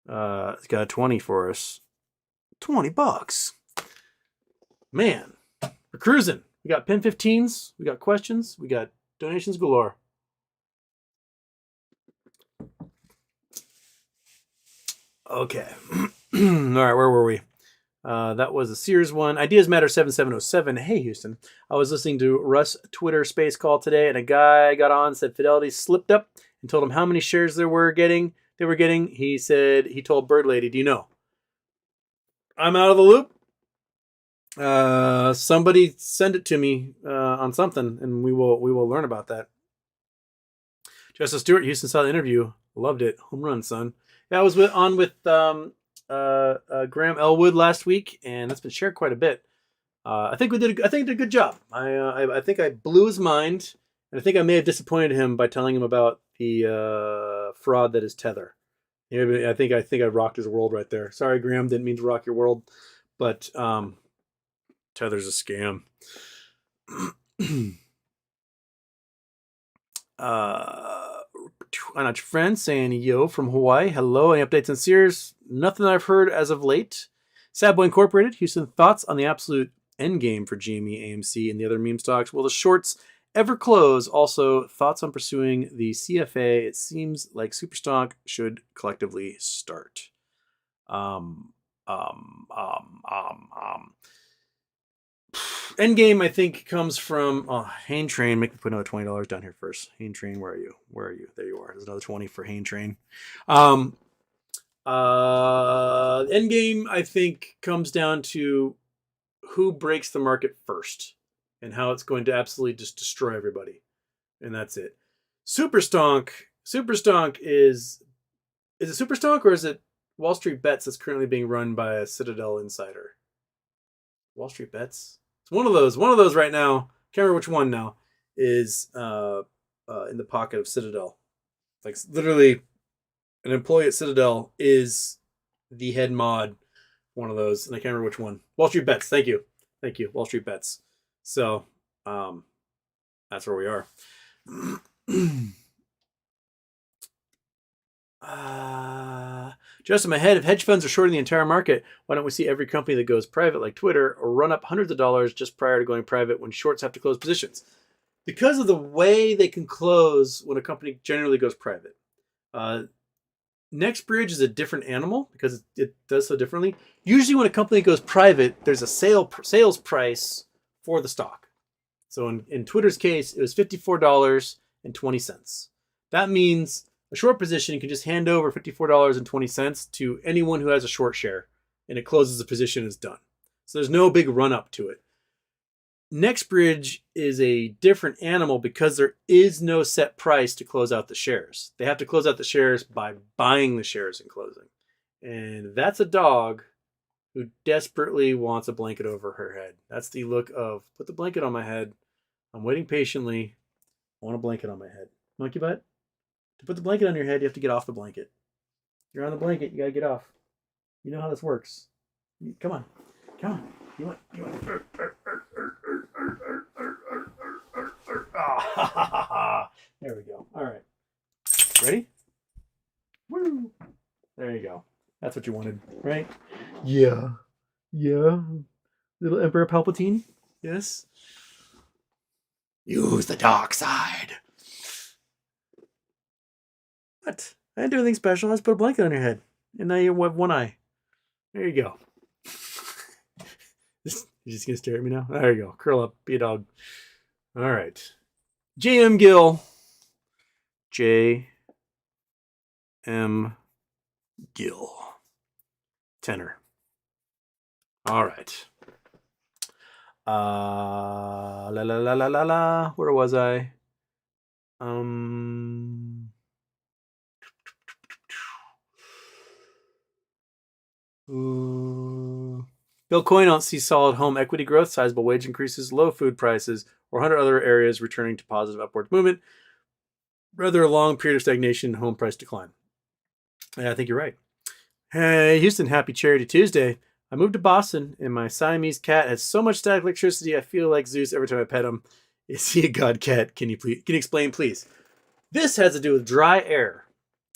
It's got a 20 for us. $20. Man, we're cruising. We got Pen 15s. We got questions. We got donations galore. Okay. All right, where were we? That was the Sears one. Ideas Matter 7707. Hey, Houston. I was listening to Russ' Twitter space call today, and a guy got on, said Fidelity slipped up and told him how many shares they were getting. He said he told Bird Lady, do you know? I'm out of the loop. Somebody send it to me on something, and we will learn about that. Justice Stewart, Houston saw the interview. Loved it. Home run, son. Yeah, I was on with Graham Elwood last week, and that's been shared quite a bit. I think did a good job. I think I blew his mind, and I think I may have disappointed him by telling him about the fraud that is Tether. I think I rocked his world right there. Sorry, Graham, didn't mean to rock your world, but Tether's a scam. I'm not your friend saying yo from Hawaii. Hello, any updates on Sears? Nothing I've heard as of late. Sad Boy Incorporated, Houston, thoughts on the absolute endgame for GME, AMC, and the other meme stocks? Will the shorts ever close? Also, thoughts on pursuing the CFA? It seems like Superstock should collectively start. Endgame, I think, comes from Hain Train. Make me put another $20 down here first. Hain Train, where are you? Where are you? There you are. There's another 20 for Hain Train. Endgame, I think, comes down to who breaks the market first and how it's going to absolutely just destroy everybody. And that's it. Superstonk is it Superstonk or is it Wall Street Bets that's currently being run by a Citadel insider? Wall Street Bets? It's one of those right now. Can't remember which one now is in the pocket of Citadel. Like literally an employee at Citadel is the head mod, one of those, and I can't remember which one. Wall Street Bets. Thank you. Wall Street Bets. So that's where we are. Just in my head, if hedge funds are shorting the entire market, why don't we see every company that goes private, like Twitter, or run up hundreds of dollars just prior to going private when shorts have to close positions? Because of the way they can close when a company generally goes private. NextBridge is a different animal because it does so differently. Usually when a company goes private, there's a sales price for the stock. So in Twitter's case, it was $54.20. That means a short position can just hand over $54.20 to anyone who has a short share, and it closes the position, it's done. So there's no big run up to it. NextBridge is a different animal because there is no set price to close out the shares. They have to close out the shares by buying the shares in closing. And that's a dog who desperately wants a blanket over her head. That's the look of, put the blanket on my head. I'm waiting patiently. I want a blanket on my head. Monkey butt? To put the blanket on your head, you have to get off the blanket. You're on the blanket, you gotta get off. You know how this works. Come on. You want. There we go. All right. Ready? Woo! There you go. That's what you wanted, right? Yeah. Little Emperor Palpatine? Yes. Use the dark side. What? I didn't do anything special. I just put a blanket on your head. And now you have one eye. There you go. You're just going to stare at me now? There you go. Curl up. Be a dog. All right. J.M. Gill. J.M. Gill. Tenor. All right. La la la la la la. Where was I? Bill Coyne don't see solid home equity growth, sizable wage increases, low food prices, or 100 other areas returning to positive upward movement. Rather a long period of stagnation and home price decline. Yeah, I think you're right. Hey, Houston, happy Charity Tuesday. I moved to Boston, and my Siamese cat has so much static electricity, I feel like Zeus every time I pet him. Is he a god cat? Can you explain, please? This has to do with dry air.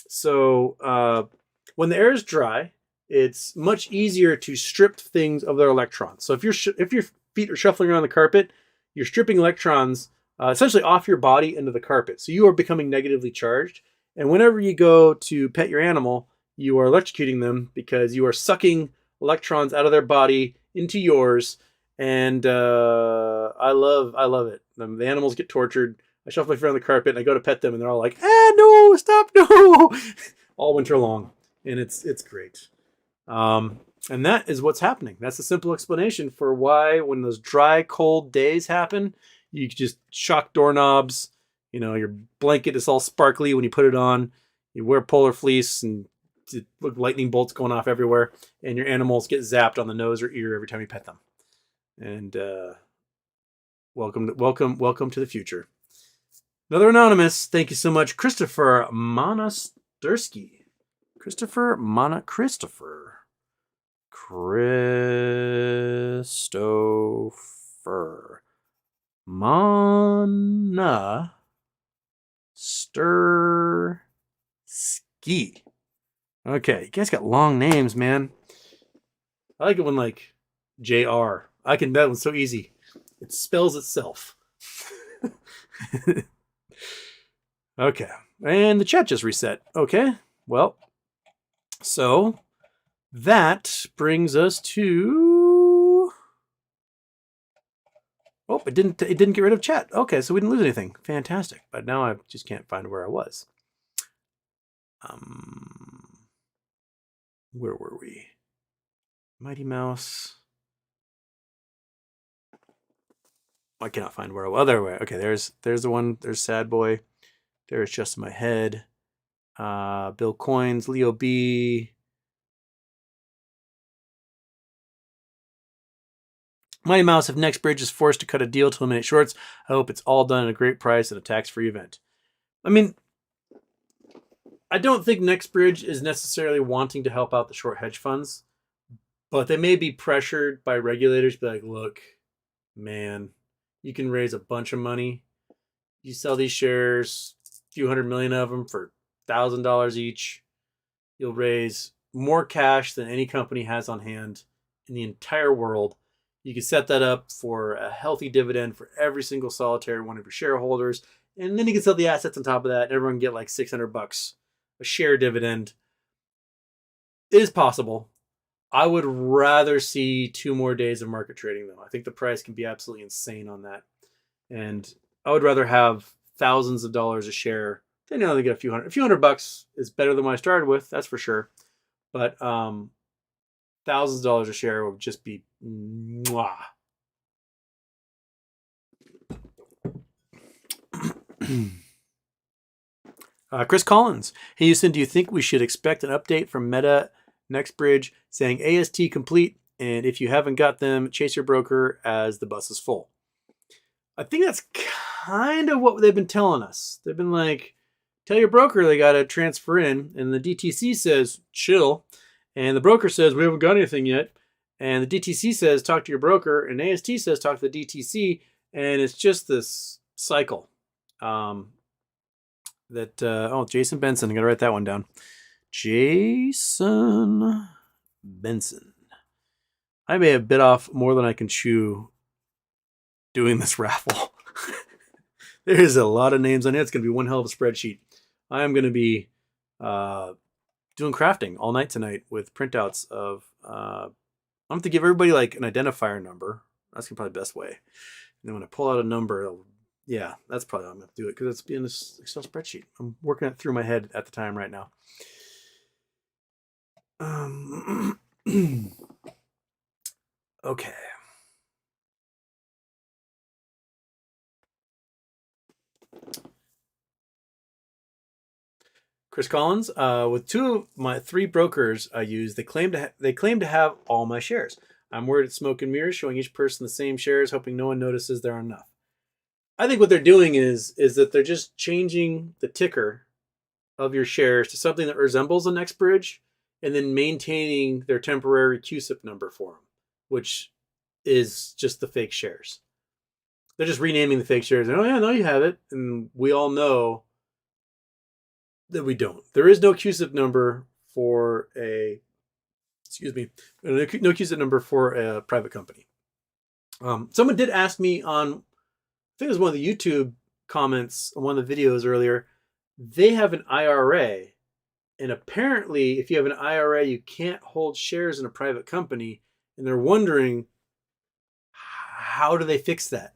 So when the air is dry, it's much easier to strip things of their electrons. So if your feet are shuffling around the carpet, you're stripping electrons essentially off your body into the carpet. So you are becoming negatively charged. And whenever you go to pet your animal, you are electrocuting them because you are sucking electrons out of their body into yours. And I love it. The animals get tortured. I shuffle my feet around the carpet and I go to pet them and they're all like, no, stop, no, all winter long. And it's great. And that is what's happening. That's the simple explanation for why when those dry, cold days happen, you just shock doorknobs. You know, your blanket is all sparkly when you put it on. You wear polar fleece and lightning bolts going off everywhere. And your animals get zapped on the nose or ear every time you pet them. And welcome to the future. Another anonymous. Thank you so much, Christopher Monastersky. Christopher Monastersky. Okay, you guys got long names, man. I like it when like JR. That one's so easy. It spells itself. Okay. And the chat just reset. Okay. Well, so that brings us to... Oh, it didn't get rid of chat. Okay, so we didn't lose anything. Fantastic. But now I just can't find where I was. Where were we? Mighty Mouse. I cannot find where I was. Oh, there we are. Okay, there's the one. There's Sad Boy. There's Just in My Head. Bill Coins, Leo B. Mighty Mouse, if NextBridge is forced to cut a deal to eliminate shorts, I hope it's all done at a great price at a tax-free event. I mean, I don't think NextBridge is necessarily wanting to help out the short hedge funds, but they may be pressured by regulators to be like, look, man, you can raise a bunch of money. You sell these shares, a few $100 million of them for $1,000 each. You'll raise more cash than any company has on hand in the entire world. You can set that up for a healthy dividend for every single solitary one of your shareholders. And then you can sell the assets on top of that and everyone can get like $600 a share dividend. It is possible. I would rather see 2 more days of market trading though. I think the price can be absolutely insane on that. And I would rather have thousands of dollars a share than only get a few hundred bucks is better than what I started with, that's for sure. But thousands of dollars a share would just be mwah. Chris Collins. Hey, Houston, do you think we should expect an update from Meta NextBridge saying AST complete? And if you haven't got them, chase your broker as the bus is full. I think that's kind of what they've been telling us. They've been like, tell your broker they got to transfer in. And the DTC says, chill. And the broker says, we haven't got anything yet. And the DTC says, talk to your broker. And AST says, talk to the DTC. And it's just this cycle. Jason Benson. I got to write that one down. Jason Benson. I may have bit off more than I can chew doing this raffle. There's a lot of names on it. It's going to be one hell of a spreadsheet. I am going to be doing crafting all night tonight with printouts of... I have to give everybody like an identifier number. That's probably the best way. And then when I pull out a number, yeah, that's probably how I'm going to do it because it's in this Excel spreadsheet. I'm working it through my head at the time right now. Okay. Chris Collins, with two of my three brokers I use, they claim to have all my shares. I'm worried it's smoke and mirrors, showing each person the same shares, hoping no one notices there are enough. I think what they're doing is that they're just changing the ticker of your shares to something that resembles a next bridge, and then maintaining their temporary QSIP number for them, which is just the fake shares. They're just renaming the fake shares. And, oh yeah, no, you have it, and we all know that we don't. There is no QSIP number for a, no QSIP number for a private company. Someone did ask me on, I think it was one of the YouTube comments on one of the videos earlier, they have an IRA. And apparently, if you have an IRA, you can't hold shares in a private company. And they're wondering, how do they fix that?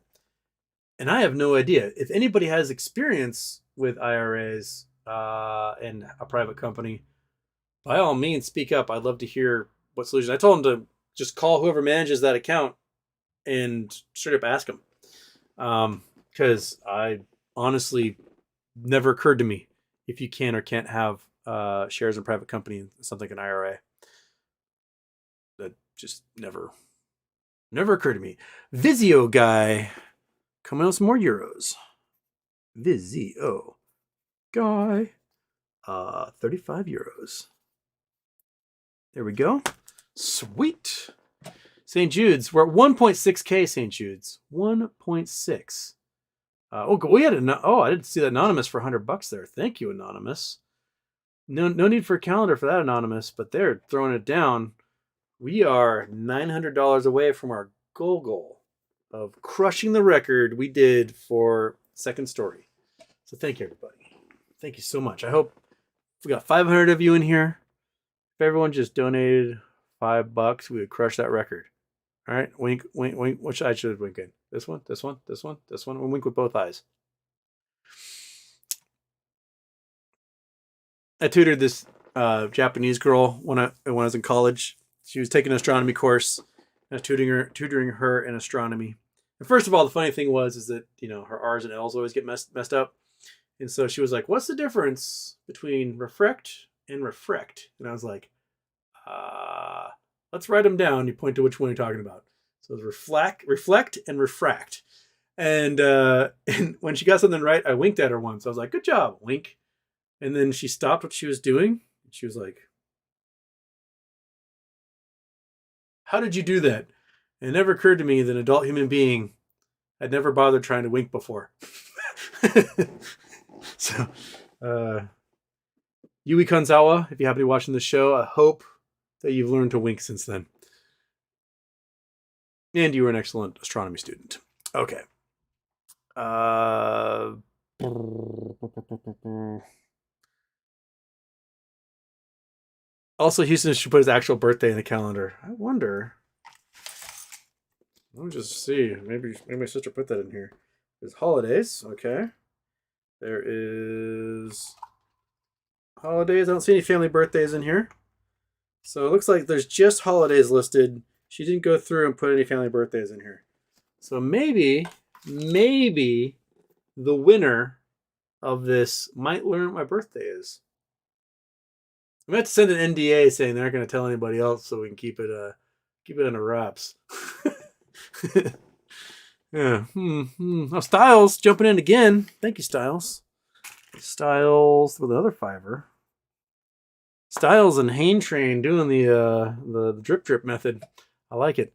And I have no idea. If anybody has experience with IRAs and a private company, by all means, speak up. I'd love to hear what solution. I told them to just call whoever manages that account and straight up ask them. Because I honestly, never occurred to me if you can or can't have shares in a private company, something like an IRA. That just never occurred to me. Vizio guy coming out with some more euros. Vizio guy, 35 euros. There we go. Sweet. St. Jude's. We're at 1.6K. St. Jude's. 1.6. We had I didn't see that anonymous for $100 there. Thank you, anonymous. No need for a calendar for that, anonymous. But they're throwing it down. We are $900 away from our goal of crushing the record we did for Second Story. So thank you, everybody. Thank you so much. I hope we got 500 of you in here. If everyone just donated $5, we would crush that record. All right, wink, wink, wink. Which eye should I wink in? This one, this one, this one, this one. We'll wink with both eyes. I tutored this Japanese girl when I was in college. She was taking an astronomy course. I was tutoring her in astronomy. And first of all, the funny thing is that her R's and L's always get messed up. And so she was like, "What's the difference between refract and refract?" And I was like, let's write them down. You point to which one you're talking about. So it's reflect, and refract. And when she got something right, I winked at her once. I was like, "Good job," wink. And then she stopped what she was doing. She was like, "How did you do that?" And it never occurred to me that an adult human being had never bothered trying to wink before. So, Yui Kanzawa, if you happen to be watching the show, I hope that you've learned to wink since then. And you were an excellent astronomy student. Okay. Also, Houston should put his actual birthday in the calendar. I wonder. Let me just see. Maybe my sister put that in here. There's holidays. Okay. There is holidays. I don't see any family birthdays in here. So it looks like there's just holidays listed. She didn't go through and put any family birthdays in here. So maybe the winner of this might learn what my birthday is. I'm going to have to send an NDA saying they're not going to tell anybody else so we can keep it under wraps. Yeah. Oh, Styles jumping in again. Thank you, Styles. Styles with another $5. Styles and Hain Train doing the drip method. I like it.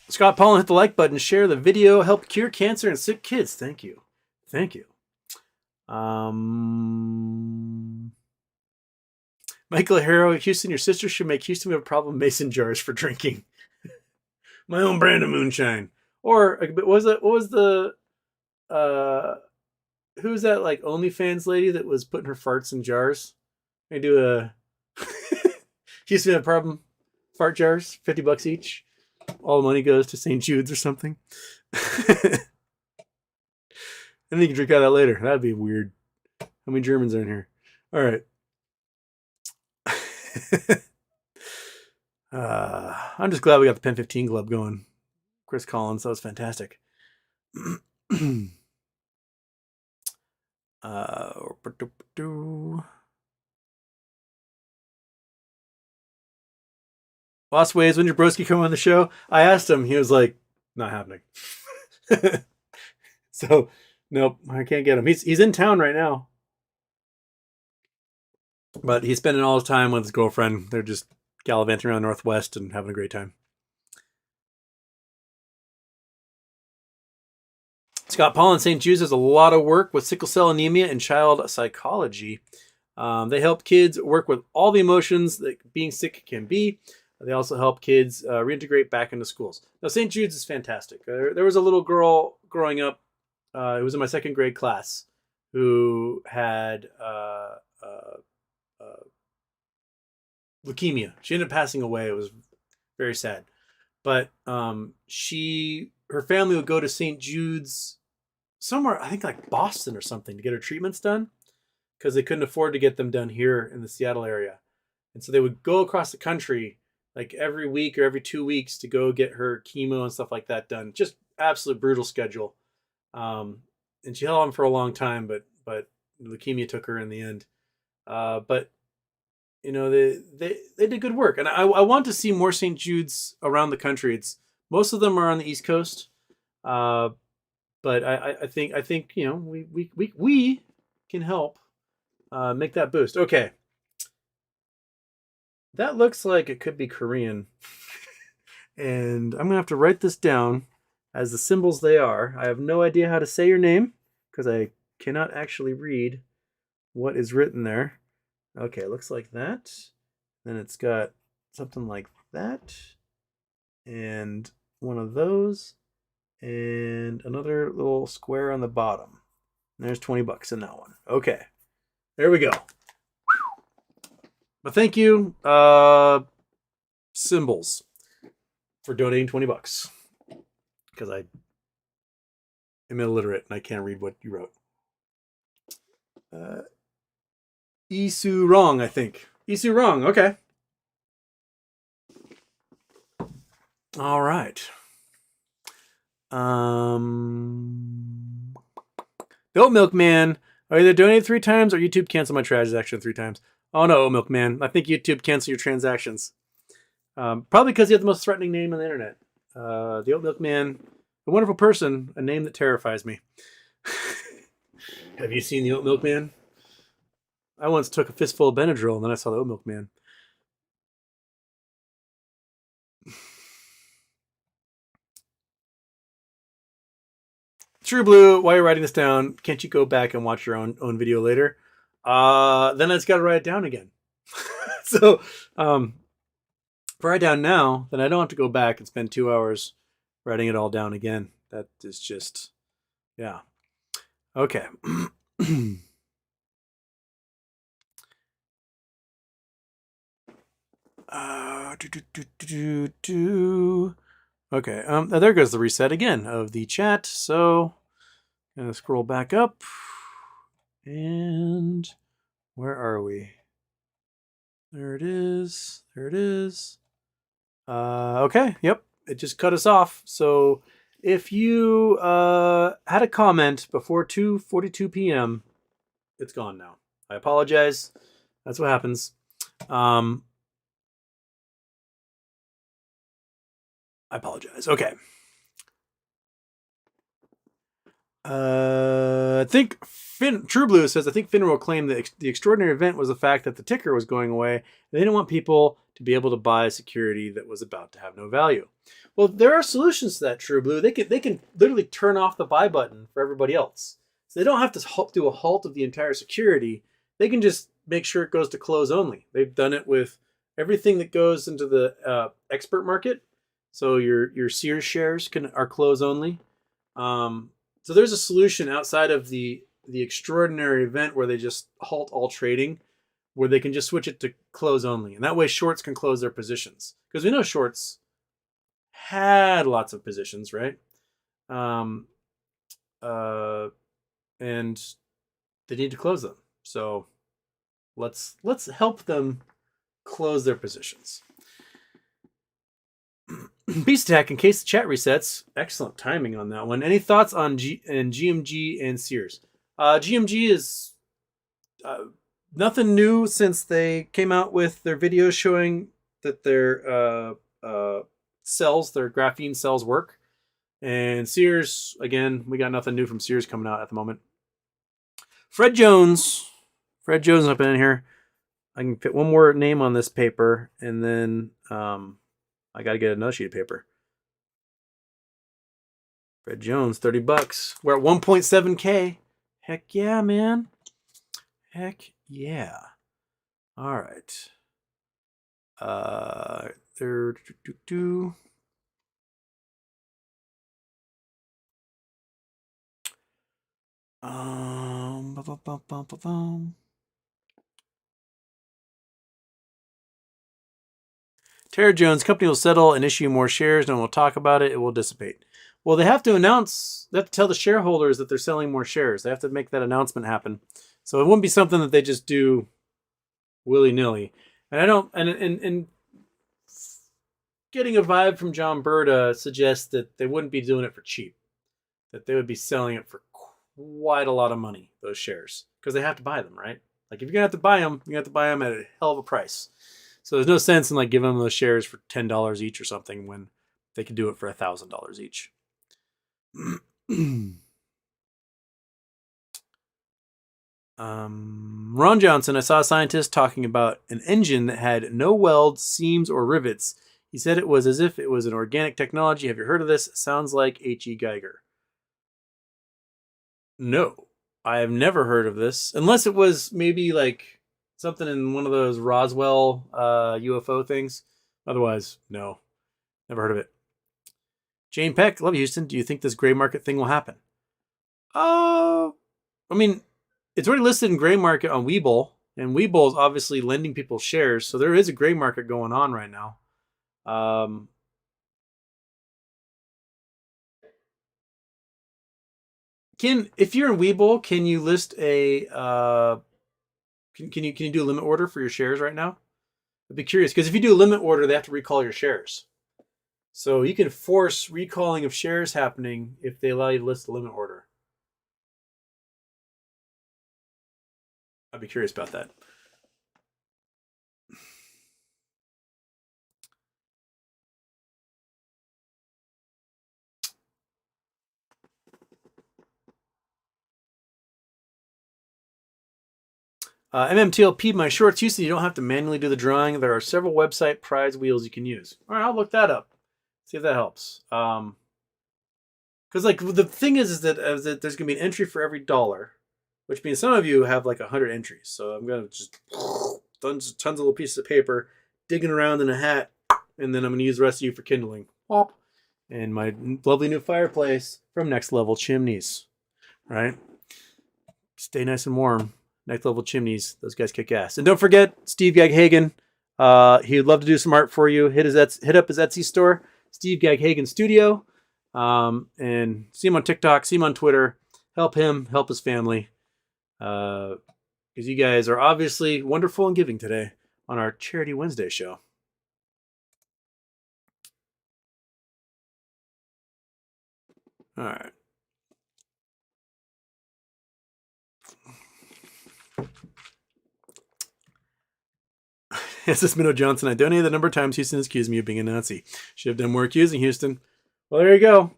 Scott Paulin, hit the like button, share the video, help cure cancer and sick kids. Thank you. Michael Harrow, Houston, your sister should make Houston have a problem mason jars for drinking. My own brand of moonshine. Or what was the who's that like OnlyFans lady that was putting her farts in jars? I do Houston had a problem. Fart jars, $50 each. All the money goes to St. Jude's or something. And then you can drink out of that later. That'd be weird. How many Germans are in here? All right. I'm just glad we got the Pen 15 Club going. Chris Collins, that was fantastic. Lost Ways, when Jabrowski come on the show? I asked him. He was like, not happening. So, nope, I can't get him. He's in town right now. But he's spending all his time with his girlfriend. They're just gallivanting around the Northwest and having a great time. Scott Paul in St. Jude's does a lot of work with sickle cell anemia and child psychology. They help kids work with all the emotions that being sick can be. They also help kids reintegrate back into schools. Now, St. Jude's is fantastic. There was a little girl growing up. It was in my second grade class who had leukemia. She ended up passing away. It was very sad. But her family would go to St. Jude's somewhere, I think like Boston or something, to get her treatments done because they couldn't afford to get them done here in the Seattle area. And so they would go across the country like every week or every 2 weeks to go get her chemo and stuff like that done. Just absolute brutal schedule. And she held on for a long time, but leukemia took her in the end. But you know, they did good work, and I want to see more St. Jude's around the country. Most of them are on the East Coast, but I think you know we can help make that boost. Okay, that looks like it could be Korean, and I'm gonna have to write this down as the symbols they are. I have no idea how to say your name because I cannot actually read what is written there. Okay, it looks like that. Then it's got something like that. And one of those. And another little square on the bottom. And there's $20 in that one. Okay. There we go. But thank you, Symbols, for donating $20. Because I am illiterate and I can't read what you wrote. Isu Wrong, I think. Isu Wrong, okay. All right. The Oat Milk Man. I either donated 3 times or YouTube canceled my transaction 3 times. Oh no, Oat Milk Man. I think YouTube canceled your transactions. Probably because you have the most threatening name on the internet. The Oat Milk Man, a wonderful person, a name that terrifies me. Have you seen the Oat Milk Man? I once took a fistful of Benadryl and then I saw the Oat Milk Man. True Blue, while you're writing this down, can't you go back and watch your own video later? Then I just got to write it down again. So, if I write down now, then I don't have to go back and spend 2 hours writing it all down again. That is just, yeah. Okay. Okay, there goes the reset again of the chat. So, I'm gonna scroll back up. And where are we? There it is. There it is. Okay, yep, it just cut us off. So, if you had a comment before 2:42 p.m., it's gone now. I apologize. That's what happens. I apologize. Okay. I think True Blue says, I think FINRA will claim that the extraordinary event was the fact that the ticker was going away. And they didn't want people to be able to buy security that was about to have no value. Well, there are solutions to that, True Blue. They can literally turn off the buy button for everybody else. So they don't have to do a halt of the entire security. They can just make sure it goes to close only. They've done it with everything that goes into the expert market. So your Sears shares are close only. So there's a solution outside of the extraordinary event where they just halt all trading. where they can just switch it to close only. And that way shorts can close their positions. Because we know shorts had lots of positions, right? And they need to close them. So let's help them close their positions. Beast Attack, in case the chat resets. Excellent timing on that one. Any thoughts on GMG and Sears? GMG is nothing new since they came out with their videos showing that their cells, their graphene cells work. And Sears, again, we got nothing new from Sears coming out at the moment. Fred Jones up in here. I can fit one more name on this paper, and then I got to get another sheet of paper. Fred Jones, $30. We're at 1.7K. Heck yeah, man. Heck yeah. All right. Tara Jones, company will settle and issue more shares. No one will talk about it. It will dissipate. Well, they have to tell the shareholders that they're selling more shares. They have to make that announcement happen. So it wouldn't be something that they just do willy-nilly. And getting a vibe from John Berta suggests that they wouldn't be doing it for cheap. That they would be selling it for quite a lot of money, those shares. Because they have to buy them, right? Like if you're going to have to buy them, you have to buy them at a hell of a price. So there's no sense in like giving them those shares for $10 each or something when they could do it for $1,000 each. Ron Johnson, I saw a scientist talking about an engine that had no welds, seams, or rivets. He said it was as if it was an organic technology. Have you heard of this? Sounds like H.E. Geiger. No, I have never heard of this. Unless it was maybe like something in one of those Roswell UFO things. Otherwise, no. Never heard of it. Jane Peck, love you, Houston. Do you think this gray market thing will happen? I mean, it's already listed in gray market on Webull, and Webull is obviously lending people shares, so there is a gray market going on right now. If you're in Webull, can you list a can you do a limit order for your shares right now? I'd be curious because if you do a limit order, they have to recall your shares. So you can force recalling of shares happening if they allow you to list a limit order. I'd be curious about that. MMTLP, my shorts, Houston, you don't have to manually do the drawing. There are several website prize wheels you can use. All right, I'll look that up. See if that helps. Because like the thing is that there's gonna be an entry for every $1, which means some of you have like 100 entries. So I'm gonna just tons of little pieces of paper, digging around in a hat, and then I'm gonna use the rest of you for kindling. Whop. And my lovely new fireplace from Next Level Chimneys. Right? Stay nice and warm. Next Level Chimneys. Those guys kick ass. And don't forget Steve Gaghagen. He would love to do some art for you. Hit up his Etsy store, Steve Gaghagen Studio. And see him on TikTok, see him on Twitter. Help him, help his family. Because you guys are obviously wonderful and giving today on our Charity Wednesday show. All right. This is Minnow Johnson. I donated the number of times Houston accused me of being a Nazi. Should have done more accusing, Houston. Well, there you go.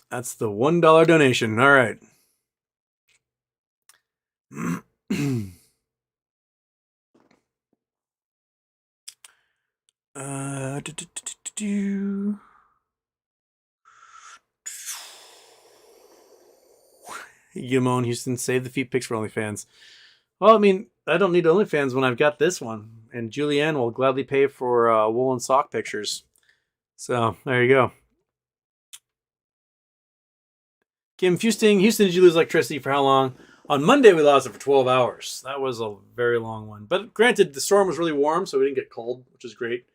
That's the $1 donation. All right. Yamon Houston, save the feet pics for OnlyFans. Well, I mean, I don't need OnlyFans when I've got this one. And Julianne will gladly pay for woolen sock pictures. So, there you go. Kim Houston, did you lose electricity for how long? On Monday, we lost it for 12 hours. That was a very long one. But granted, the storm was really warm, so we didn't get cold, which is great.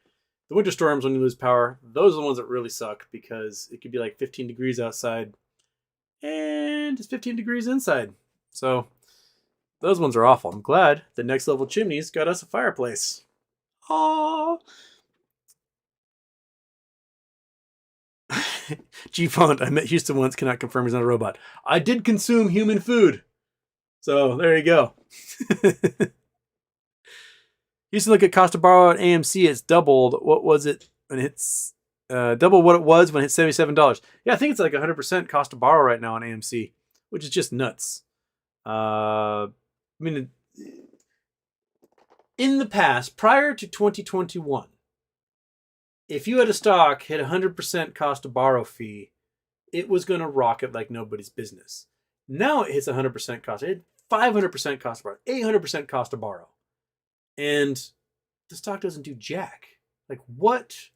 The winter storms, when you lose power, those are the ones that really suck because it could be like 15 degrees outside and it's 15 degrees inside. So those ones are awful. I'm glad the Next Level Chimneys got us a fireplace. Aww. G-Font, I met Houston once, cannot confirm he's not a robot. I did consume human food. So there you go. Used to look at cost to borrow at AMC. It's doubled. What was it when it's double what it was when it hit $77? Yeah, I think it's like 100% cost to borrow right now on AMC, which is just nuts. I mean, in the past, prior to 2021, if you had a stock hit 100% cost to borrow fee, it was going to rocket like nobody's business. Now it hits 100% cost. It hit 500% cost to borrow, 800% cost to borrow. And the stock doesn't do jack. Like, what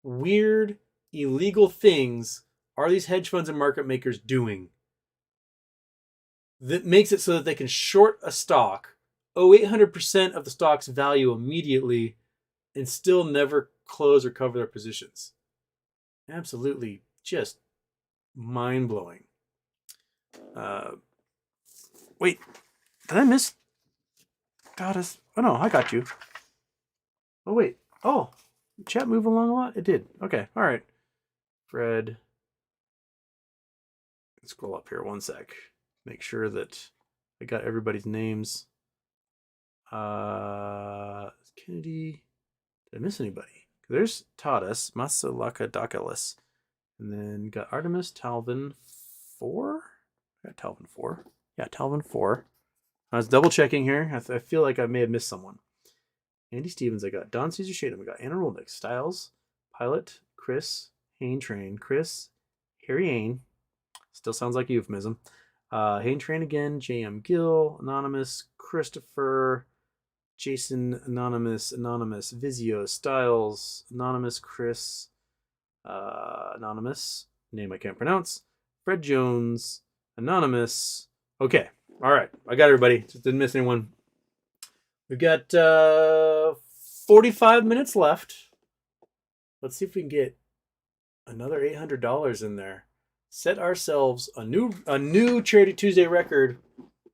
weird, illegal things are these hedge funds and market makers doing that makes it so that they can short a stock, owe 800% of the stock's value immediately, and still never close or cover their positions? Absolutely just mind-blowing. Wait, did I miss Goddess? Oh no, I got you. Oh wait. Oh, chat move along a lot? It did. Okay, all right. Fred. Let's scroll up here one sec. Make sure that I got everybody's names. Kennedy. Did I miss anybody? There's Tadas, Masalaka Dakalis. And then got Artemis, Talvin 4. I got Talvin 4. Yeah, Talvin 4. I was double checking here. I feel like I may have missed someone. Andy Stevens, I got Don Caesar Shadem, I got Anna Rolnick, Styles, Pilot, Chris, Hain Train, Chris, Harry Hain, still sounds like a euphemism. Hain Train again, JM Gill, Anonymous, Christopher, Jason, Anonymous, Vizio, Styles, Anonymous, Chris, Anonymous, name I can't pronounce, Fred Jones, Anonymous. Okay. All right, I got everybody. Just didn't miss anyone. We've got 45 minutes left. Let's see if we can get another $800 in there. Set ourselves a new Charity Tuesday record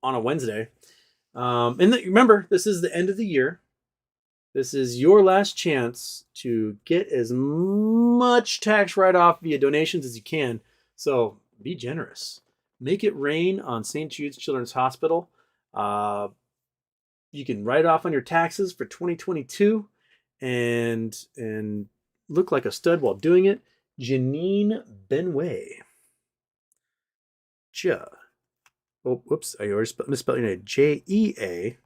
on a Wednesday. Remember, this is the end of the year. This is your last chance to get as much tax write-off via donations as you can. So be generous. Make it rain on St. Jude's Children's Hospital. You can write off on your taxes for 2022 and look like a stud while doing it. Janine Benway. Oh, whoops. I already misspelled your name. J-E-A.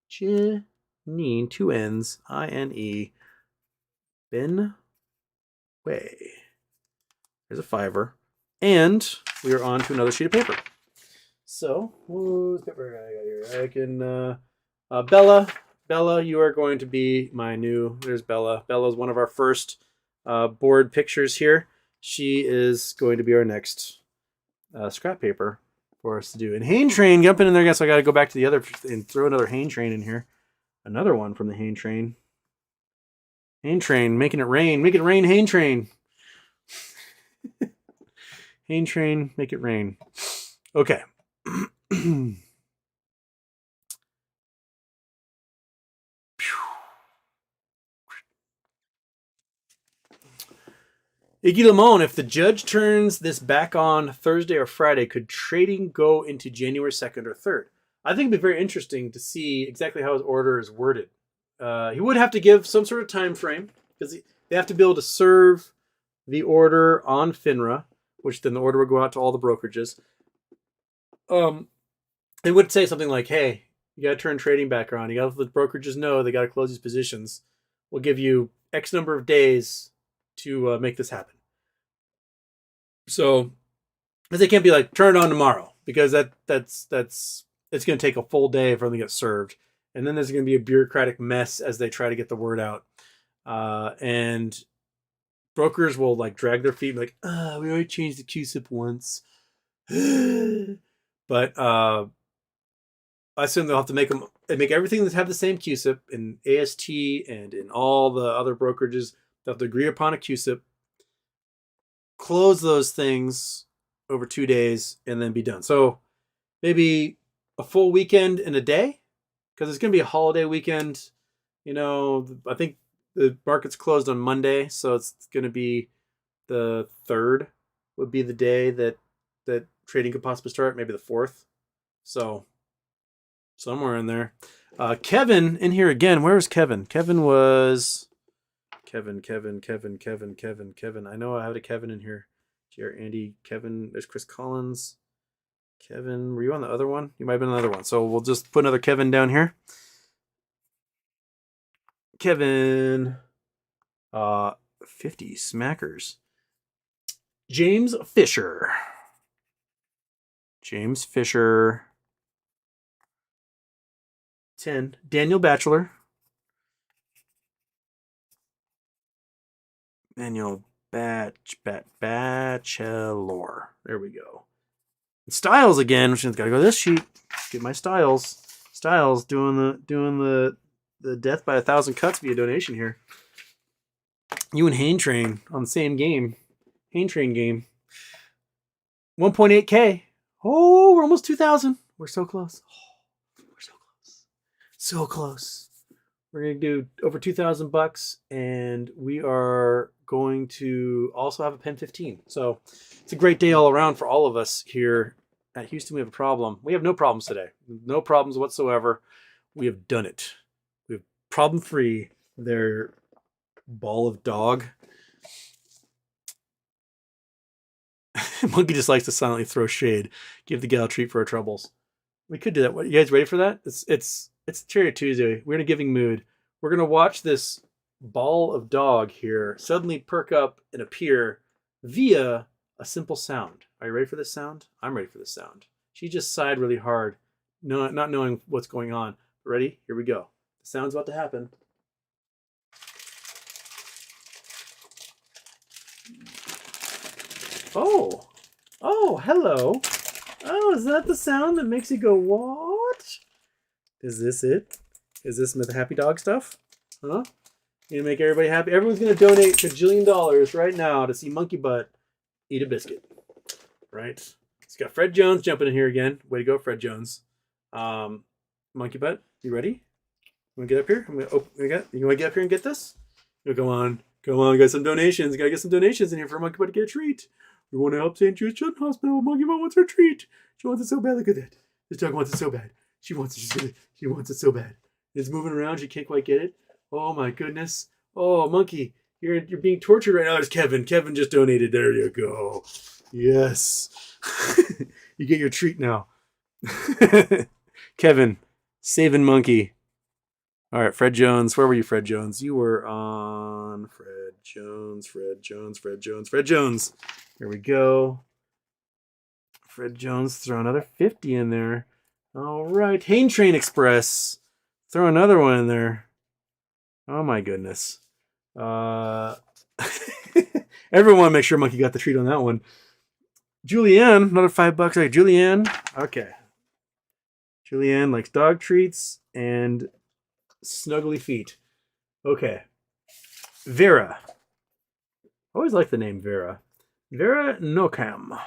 Janine, 2 N's, I-N-E. Benway. There's a $5. And we are on to another sheet of paper. So, who's paper I got here? I can, Bella, you are going to be my new, there's Bella. Bella's one of our first board pictures here. She is going to be our next scrap paper for us to do. And Hain Train, jumping in there, I guess I got to go back to the other and throw another Hain Train in here. Another one from the Hain Train. Hain Train, making it rain. Make it rain, Hain Train. Hain Train, make it rain. Okay. Iggy Lamone, if the judge turns this back on Thursday or Friday, could trading go into January 2nd or 3rd? I think it'd be very interesting to see exactly how his order is worded. He would have to give some sort of time frame because they have to be able to serve the order on FINRA, which then the order would go out to all the brokerages. It would say something like, hey, you got to turn trading back on. You got to let the brokerages know they got to close these positions. We'll give you X number of days to make this happen. So, because they can't be like, turn it on tomorrow, because it's going to take a full day for them to get served. And then there's going to be a bureaucratic mess as they try to get the word out. And brokers will like drag their feet and be like, we already changed the QSIP once. But I assume they'll have to make everything that have the same QSIP in AST and in all the other brokerages. They'll have to agree upon a QSIP, close those things over 2 days, and then be done. So maybe a full weekend in a day, because it's going to be a holiday weekend. You know, I think the market's closed on Monday, so it's going to be the 3rd would be the day that trading could possibly start, maybe the 4th. So somewhere in there. Kevin in here again. Where was Kevin? Kevin. I know I have a Kevin in here. Here, Andy, Kevin. There's Chris Collins. Kevin, were you on the other one? You might have been on the other one. So we'll just put another Kevin down here. Kevin. 50 smackers. James Fisher. 10. Daniel Bachelor. Bachelor. There we go. And Styles again, which has got to go to this sheet. Get my Styles. Styles doing the death by 1,000 cuts via donation here. You and Hain Train on the same game. Hain Train game. 1.8K. Oh, we're almost 2,000. We're so close. Oh, we're so close. So close. We're going to do over $2,000, and we are going to also have a Pen 15. So it's a great day all around for all of us here at Houston. We have a problem. We have no problems today. No problems whatsoever. We have done it. We have problem-free. Their ball of dog. Monkey just likes to silently throw shade. Give the gal a treat for her troubles. We could do that. What, you guys ready for that? It's Chariot Tuesday. We're in a giving mood. We're gonna watch this ball of dog here suddenly perk up and appear via a simple sound. Are you ready for this sound? I'm ready for this sound. She just sighed really hard, not knowing what's going on. Ready? Here we go. The sound's about to happen. Oh, hello. Oh, is that the sound that makes you go, what? Is this it? Is this the happy dog stuff? Huh? You gonna make everybody happy? Everyone's gonna donate $1 bajillion right now to see Monkey Butt eat a biscuit. Right? It's got Fred Jones jumping in here again. Way to go, Fred Jones. Monkey Butt, you ready? You wanna get up here? You wanna get up here and get this? No, come on, we got some donations. Gotta get some donations in here for Monkey Butt to get a treat. We want to help St. Jude's Children's Hospital. Monkey Butt wants her treat. She wants it so bad. Look at that. This dog wants it so bad. She wants it so bad. It's moving around. She can't quite get it. Oh my goodness. Oh, Monkey, you're being tortured right now. There's Kevin. Kevin just donated. There you go. Yes. You get your treat now. Kevin, saving Monkey. All right, Fred Jones. Where were you, Fred Jones? You were on Fred Jones. Here we go. Fred Jones, throw another 50 in there. All right, Hain Train Express. Throw another one in there. Oh my goodness. Everyone make sure Monkey got the treat on that one. Julianne, another $5. Okay, Julianne. Okay. Julianne likes dog treats and snuggly feet. Okay. Vera. Always like the name Vera. Vera Nokam.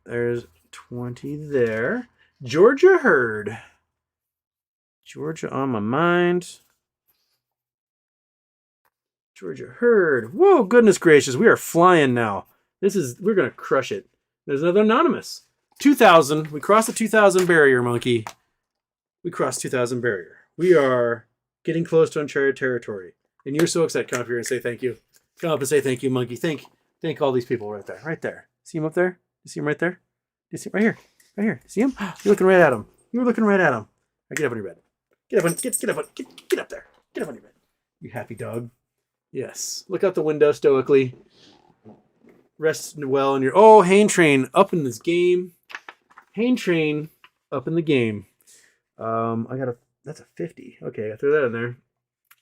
There's 20 there. Georgia Hurd. Georgia on my mind. Georgia Hurd. Whoa, goodness gracious. We are flying now. We're going to crush it. There's another anonymous. 2,000. We crossed the 2,000 barrier, Monkey. We crossed 2,000 barrier. We are getting close to uncharted territory. And you're so excited. Come up here and say thank you. Come up and say thank you, Monkey. Thank all these people right there. Right there. See him up there? You see him right there? You see him right here? Right here. See him? You're looking right at him. You were looking right at him. All right, get up on your bed. Get up there. Get up on your bed. You happy dog. Yes. Look out the window stoically. Rest well in your... Oh, Hain Train up in this game. Hain Train up in the game. That's a 50. Okay, I threw that in there.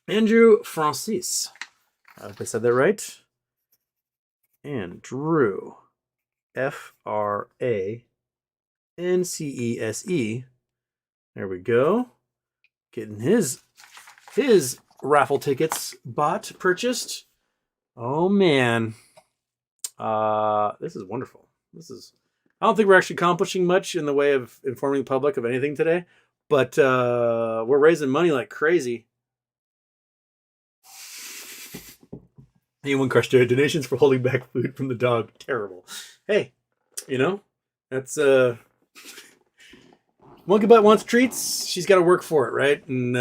Andrew Francis. I hope I said that right. and Drew. FRANCESE. There we go. Getting his raffle tickets purchased. Oh man. This is wonderful. I don't think we're actually accomplishing much in the way of informing the public of anything today, but we're raising money like crazy. Anyone crushed their donations for holding back food from the dog. Terrible. Hey, that's Monkey Butt wants treats. She's got to work for it, right? And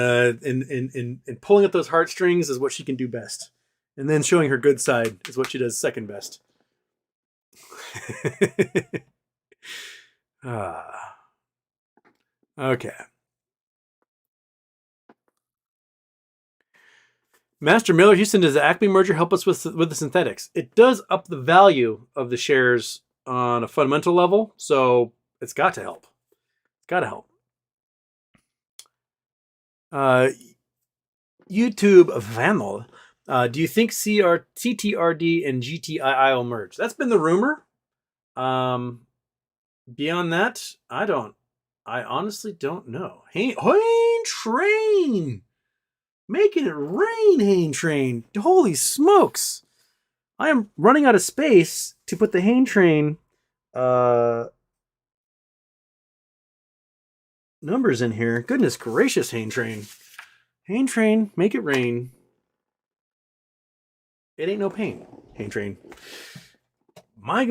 pulling at those heartstrings is what she can do best. And then showing her good side is what she does second best. Okay. Master Miller Houston, does the Acme merger help us with the synthetics? It does up the value of the shares on a fundamental level, so it's got to help. It's got to help. YouTube Vanel, do you think CTRD and GTII will merge? That's been the rumor. Beyond that, I honestly don't know. Hain Train! Making it rain, Hain Train. Holy smokes. I am running out of space to put the Hain Train numbers in here. Goodness gracious, Hain Train. Hain Train, make it rain. It ain't no pain, Hain Train. My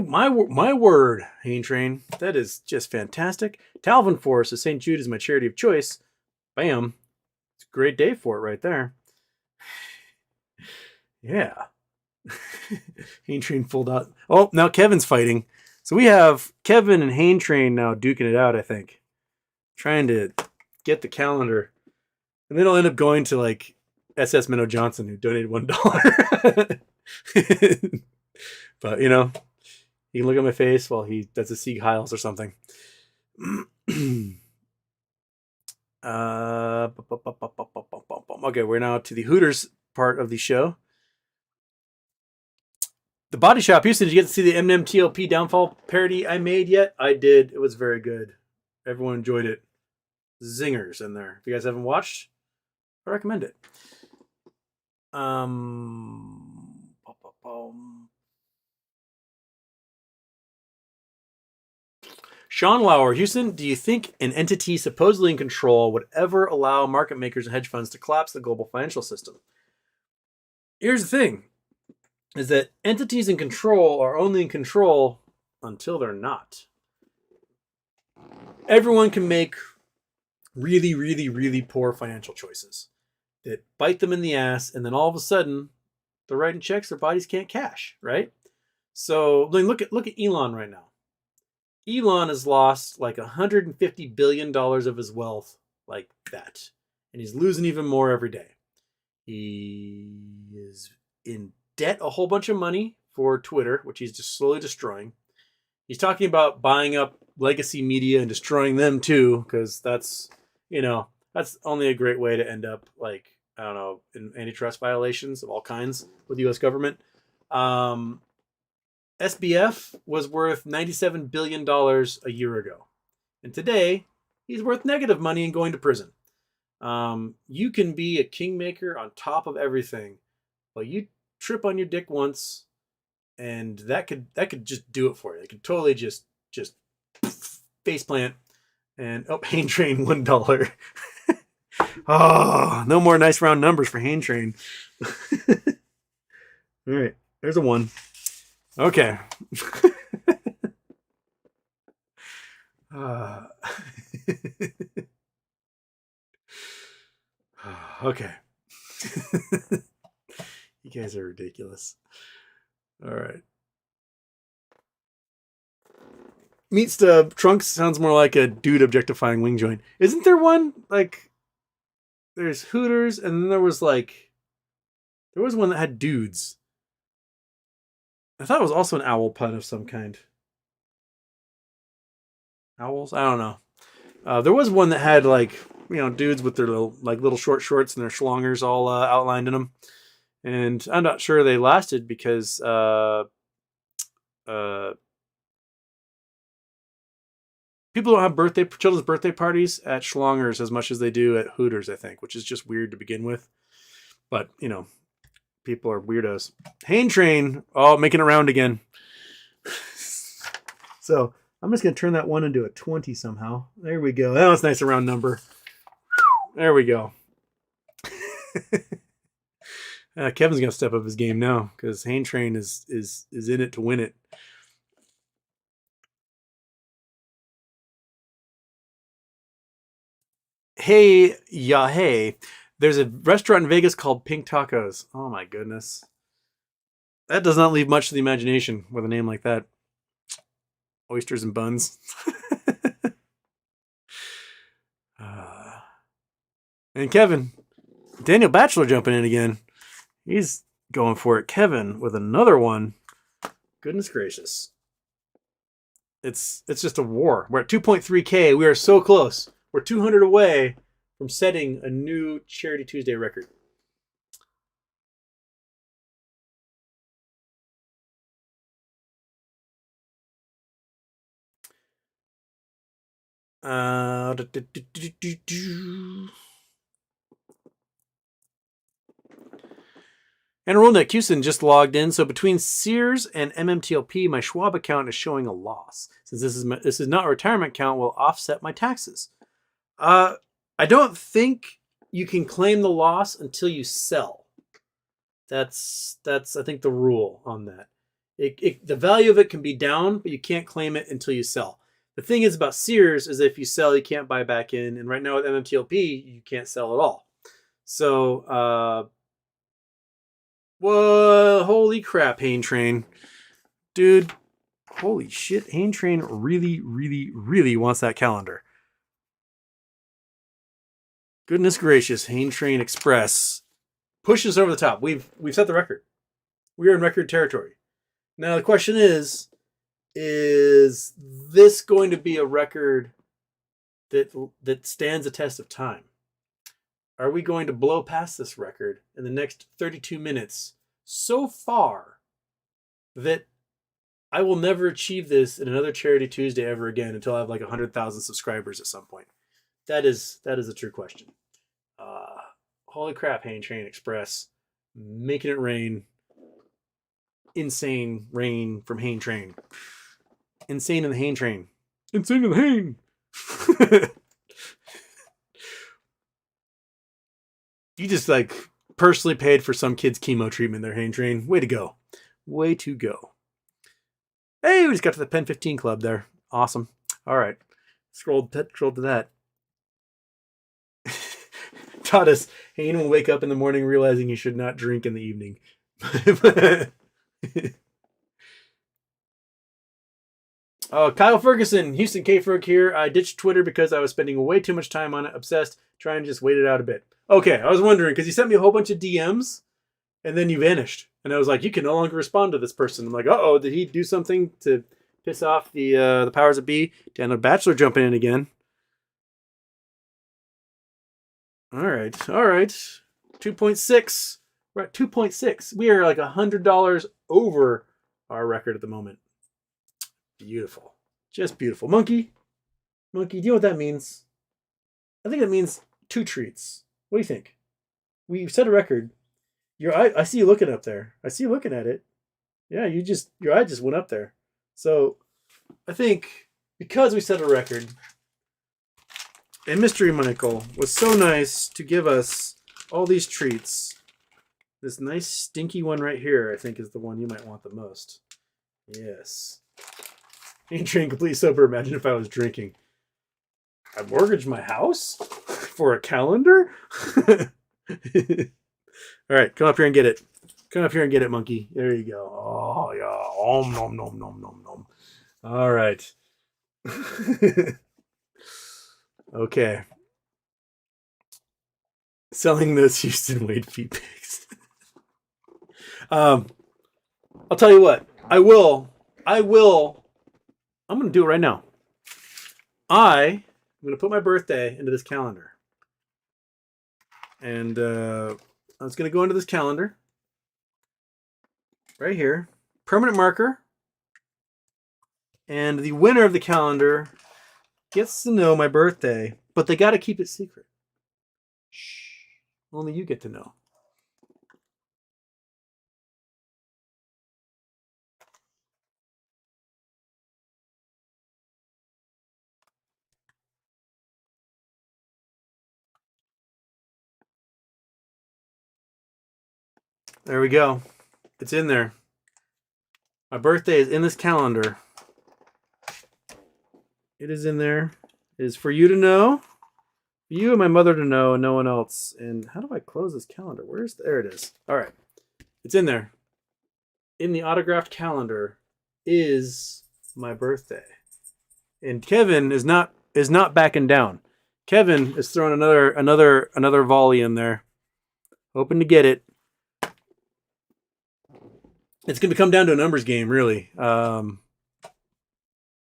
word, Hain Train. That is just fantastic. Talvin Force of St. Jude is my charity of choice. Bam. It's a great day for it right there. Yeah. Hain Train pulled out. Oh, now Kevin's fighting. So we have Kevin and Hain Train now duking it out, I think. Trying to get the calendar. And then I'll end up going to like SS Minnow Johnson, who donated $1. But, he can look at my face while he does a Sieg Heils or something. Okay, we're now to the Hooters part of the show. The Body Shop Houston, did you get to see the MMTLP downfall parody I made yet? I did. It was very good. Everyone enjoyed it. Zingers in there. If you guys haven't watched, I recommend it. Sean Lauer, Houston, do you think an entity supposedly in control would ever allow market makers and hedge funds to collapse the global financial system? Here's the thing, is that entities in control are only in control until they're not. Everyone can make really, really, really poor financial choices that bite them in the ass, and then all of a sudden, they're writing checks their bodies can't cash, right? So look at Elon right now. Elon has lost like $150 billion of his wealth like that. And he's losing even more every day. He is in debt a whole bunch of money for Twitter, which he's just slowly destroying. He's talking about buying up legacy media and destroying them too, because that's only a great way to end up like, I don't know, in antitrust violations of all kinds with the U.S. government. SBF was worth $97 billion a year ago. And today, he's worth negative money and going to prison. You can be a kingmaker on top of everything, but you trip on your dick once, and that could just do it for you. It could totally just faceplant. And Hain Train, $1. Oh, no more nice round numbers for Hain Train. All right, there's a 1. Okay. Okay. You guys are ridiculous. All right. Meat Stub Trunks sounds more like a dude objectifying wing joint. Isn't there one? Like, there's Hooters, and then there was one that had dudes. I thought it was also an owl pun of some kind. Owls? I don't know. There was one that had dudes with their little short shorts and their schlongers all outlined in them. And I'm not sure they lasted because people don't have children's birthday parties at Schlongers as much as they do at Hooters, I think, which is just weird to begin with. But, you know, people are weirdos. Hain Train, making it round again. So I'm just going to turn that 1 into a 20 somehow. There we go. That was a nice round number. There we go. Kevin's going to step up his game now because Hain Train is in it to win it. Hey, there's a restaurant in Vegas called Pink Tacos. Oh my goodness. That does not leave much to the imagination with a name like that. Oysters and buns. And Kevin, Daniel Batchelor jumping in again. He's going for it. Kevin with another one. Goodness gracious. It's just a war. We're at 2.3K. We are so close. We're 200 away from setting a new Charity Tuesday record. And Rollneck Houston just logged in. So between Sears and MMTLP, my Schwab account is showing a loss. Since this is not a retirement account, will offset my taxes. I don't think you can claim the loss until you sell. That's I think the rule on that. The value of it can be down, but you can't claim it until you sell. The thing is about Sears is if you sell, you can't buy back in. And right now with MMTLP, you can't sell at all. So, whoa, holy crap, Hain Train. Dude, holy shit, Hain Train really, really, really wants that calendar. Goodness gracious, Hain Train Express pushes over the top. We've set the record. We are in record territory. Now the question is this going to be a record that stands the test of time? Are we going to blow past this record in the next 32 minutes so far that I will never achieve this in another Charity Tuesday ever again until I have like 100,000 subscribers at some point? That is a true question. Holy crap, Hain Train Express. Making it rain. Insane rain from Hain Train. Insane in the Hain Train. Insane in the Hain. You just like personally paid for some kid's chemo treatment there, Hain Train. Way to go. Way to go. Hey, we just got to the Pen 15 Club there. Awesome. All right. Scrolled to that. Taught us, Hain will wake up in the morning realizing he should not drink in the evening. Kyle Ferguson, Houston K-Ferg here. I ditched Twitter because I was spending way too much time on it, obsessed, trying to just wait it out a bit. Okay, I was wondering, because you sent me a whole bunch of DMs, and then you vanished. And I was like, you can no longer respond to this person. I'm like, uh-oh, did he do something to piss off the powers that be? Daniel Batchelor jumping in again. All right. 2.6. We're at 2.6. We are like $100 over our record at the moment. Beautiful. Just beautiful. Monkey, do you know what that means? I think it means 2 treats. What do you think? We set a record. I see you looking up there. I see you looking at it. Yeah, your eye just went up there. So I think because we set a record, and Mystery Michael was so nice to give us all these treats. This nice stinky one right here, I think, is the one you might want the most. Yes. Hain Train completely sober. Imagine if I was drinking. I mortgaged my house for a calendar? All right, come up here and get it. Come up here and get it, monkey. There you go. Oh, yeah. Nom, nom, nom, nom, nom. All right. Okay. Selling those Houston Wade feet pigs. I'll tell you what. I'm going to do it right now. I'm going to put my birthday into this calendar. And I was going to go into this calendar. Right here. Permanent marker. And the winner of the calendar gets to know my birthday, but they got to keep it secret. Shh. Only you get to know. There we go. It's in there. My birthday is in this calendar. It is in there. It is for you to know. For you and my mother to know, and no one else. And how do I close this calendar? There it is. All right. It's in there. In the autographed calendar is my birthday. And Kevin is not backing down. Kevin is throwing another volley in there. Hoping to get it. It's going to come down to a numbers game, really. I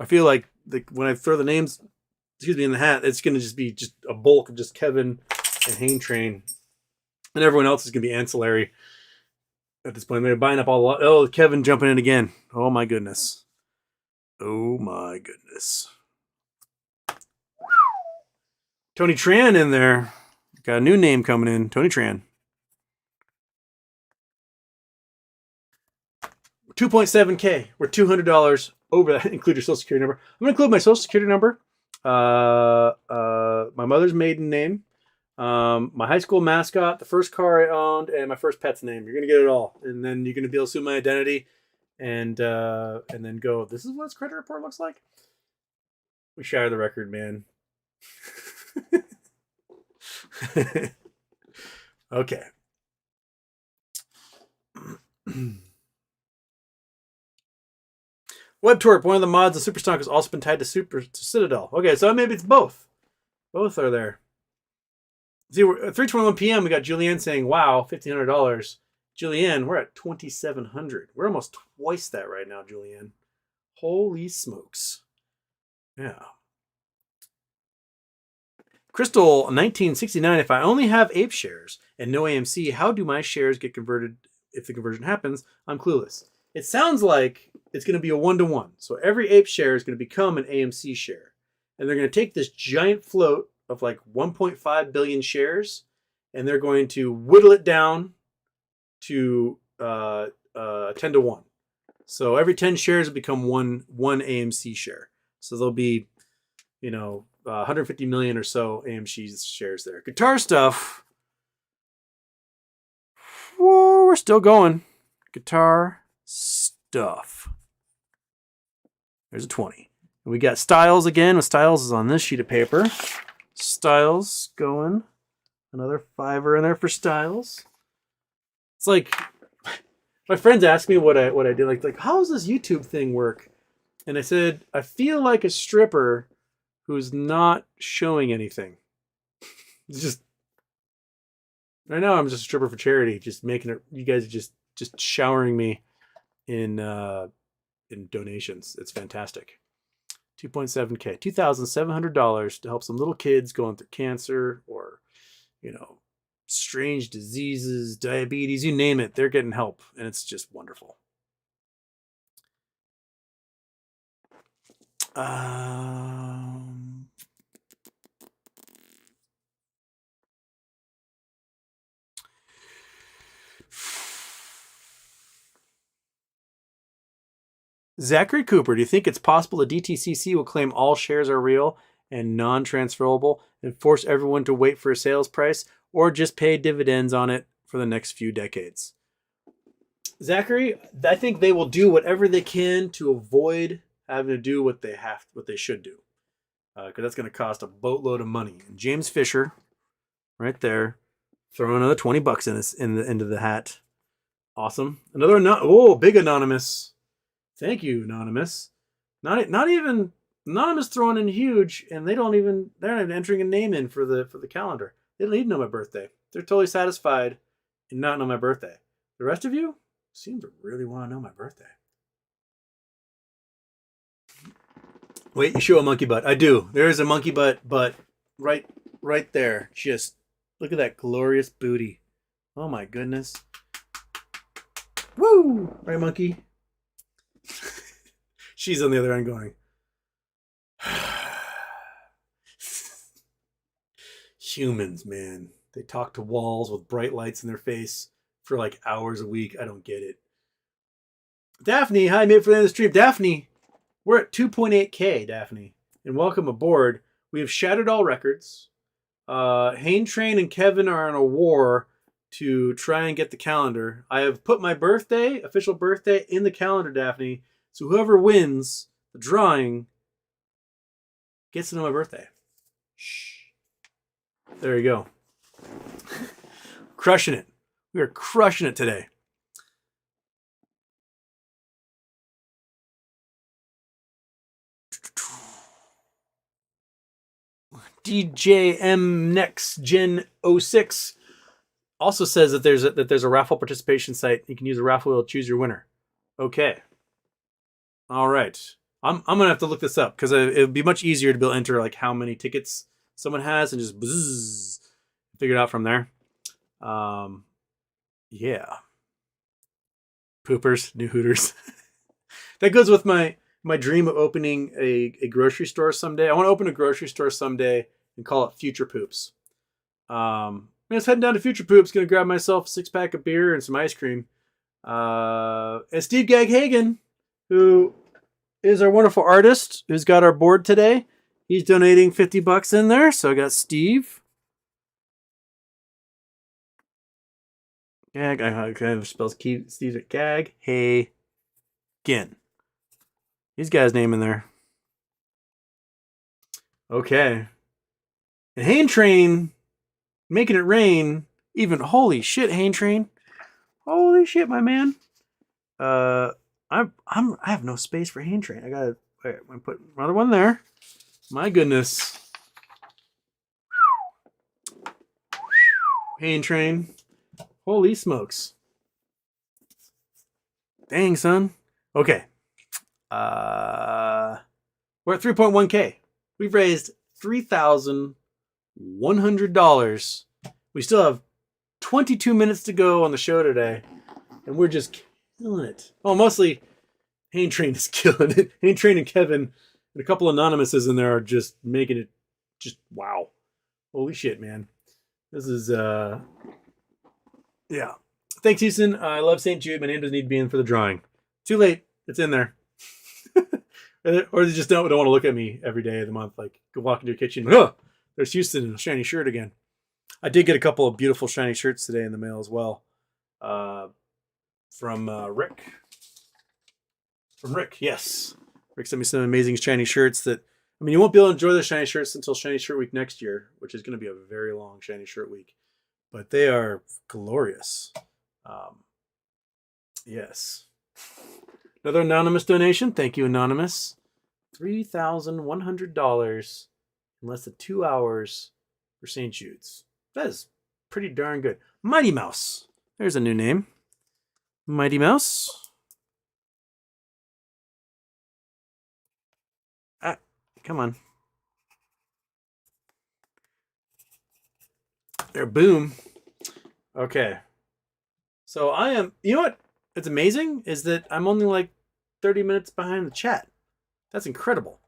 feel like when I throw the names, in the hat, it's going to just be just a bulk of just Kevin and Hain Train. And everyone else is going to be ancillary at this point. They're buying up all the... Oh, Kevin jumping in again. Oh, my goodness. Oh, my goodness. Tony Tran in there. Got a new name coming in. Tony Tran. 2.7K. We're $200 over that. Include your social security number. I'm going to include my social security number, my mother's maiden name, my high school mascot, the first car I owned, and my first pet's name. You're going to get it all. And then you're going to be able to assume my identity and then go, this is what his credit report looks like? We shattered the record, man. Okay. WebTorp, one of the mods of Superstock, has also been tied to Citadel. Okay, so maybe it's both. Both are there. See, we're at 3:21 p.m. We got Julianne saying, "Wow, $1,500." Julianne, we're at $2,700. We're almost twice that right now, Julianne. Holy smokes! Yeah. Crystal 1969. If I only have Ape shares and no AMC, how do my shares get converted if the conversion happens? I'm clueless. It sounds like it's going to be a 1-to-1. So every Ape share is going to become an AMC share. And they're going to take this giant float of like 1.5 billion shares, and they're going to whittle it down to 10-to-1. So every 10 shares will become one AMC share. So there'll be, 150 million or so AMC shares there. Guitar stuff. Whoa, we're still going. Guitar stuff. There's a 20. And we got Styles again. With Styles is on this sheet of paper. Styles going. Another $5 in there for Styles. It's like my friends ask me what I do. Like how does this YouTube thing work? And I said, I feel like a stripper who's not showing anything. It's just right now I'm just a stripper for charity, just making it. You guys are just showering me in donations. It's fantastic. 2.7K, $2,700 to help some little kids going through cancer or, strange diseases, diabetes, you name it. They're getting help, and it's just wonderful. Zachary Cooper, do you think it's possible the DTCC will claim all shares are real and non-transferable and force everyone to wait for a sales price or just pay dividends on it for the next few decades? Zachary, I think they will do whatever they can to avoid having to do what they should do. Because that's going to cost a boatload of money. And James Fisher, right there, throwing another $20 into the hat. Awesome. Another big anonymous. Thank you, anonymous. Not even anonymous throwing in huge, and they're not even entering a name in for the calendar. They don't even know my birthday. They're totally satisfied in not know my birthday. The rest of you seem to really want to know my birthday. Wait, you show a monkey butt. I do. There is a monkey butt right there. Just look at that glorious booty. Oh my goodness. Woo! Right, monkey. She's on the other end going, humans, man. They talk to walls with bright lights in their face for like hours a week. I don't get it. Daphne, hi, made it for the end of the stream. Daphne, we're at 2.8K, Daphne. And welcome aboard. We have shattered all records. Hain Train and Kevin are in a war to try and get the calendar. I have put my birthday, official birthday, in the calendar, Daphne. So whoever wins the drawing gets to know my birthday. Shh. There you go. Crushing it. We are crushing it today. DJM Next Gen 06 also says that there's a raffle participation site. You can use a raffle wheel to choose your winner. Okay. All right. I'm gonna have to look this up because it would be much easier to be able to enter like how many tickets someone has and just bzzz, figure it out from there. Yeah. Poopers, new Hooters. That goes with my dream of opening a grocery store someday. I want to open a grocery store someday and call it Future Poops. I'm just heading down to Future Poops, gonna grab myself a 6-pack of beer and some ice cream. And Steve Gaghagen, who is our wonderful artist, who's got our board today. He's donating $50 in there. So I got Steve. Gag, I kind of spells Steve's at Gag. Hey, Gin. He's got his name in there. Okay. And Hain Train making it rain. Even holy shit, Hain Train. Holy shit, my man. I have no space for Hain Train. I'm gonna put another one there. My goodness. Hain Train. Holy smokes. Dang, son. Okay. We're at 3.1K. We've raised $3,100. We still have 22 minutes to go on the show today, and we're just killing it. Oh, mostly Hain Train is killing it. Hain Train and Kevin and a couple anonymouses in there are just making it just wow. Holy shit, man. This is yeah. Thanks, Houston. I love St. Jude. My name doesn't need to be in for the drawing. Too late. It's in there. Or they just don't want to look at me every day of the month. Like, go walk into your kitchen. Oh, there's Houston in a shiny shirt again. I did get a couple of beautiful shiny shirts today in the mail as well. From Rick. From Rick, yes. Rick sent me some amazing shiny shirts that, I mean, you won't be able to enjoy the shiny shirts until Shiny Shirt Week next year, which is going to be a very long Shiny Shirt Week. But they are glorious. Yes. Another anonymous donation. Thank you, anonymous. $3,100 in less than 2 hours for St. Jude's. That is pretty darn good. Mighty Mouse. There's a new name. Mighty Mouse. Ah, come on. There, boom. Okay. So I am, you know what? It's amazing is that I'm only like 30 minutes behind the chat. That's incredible.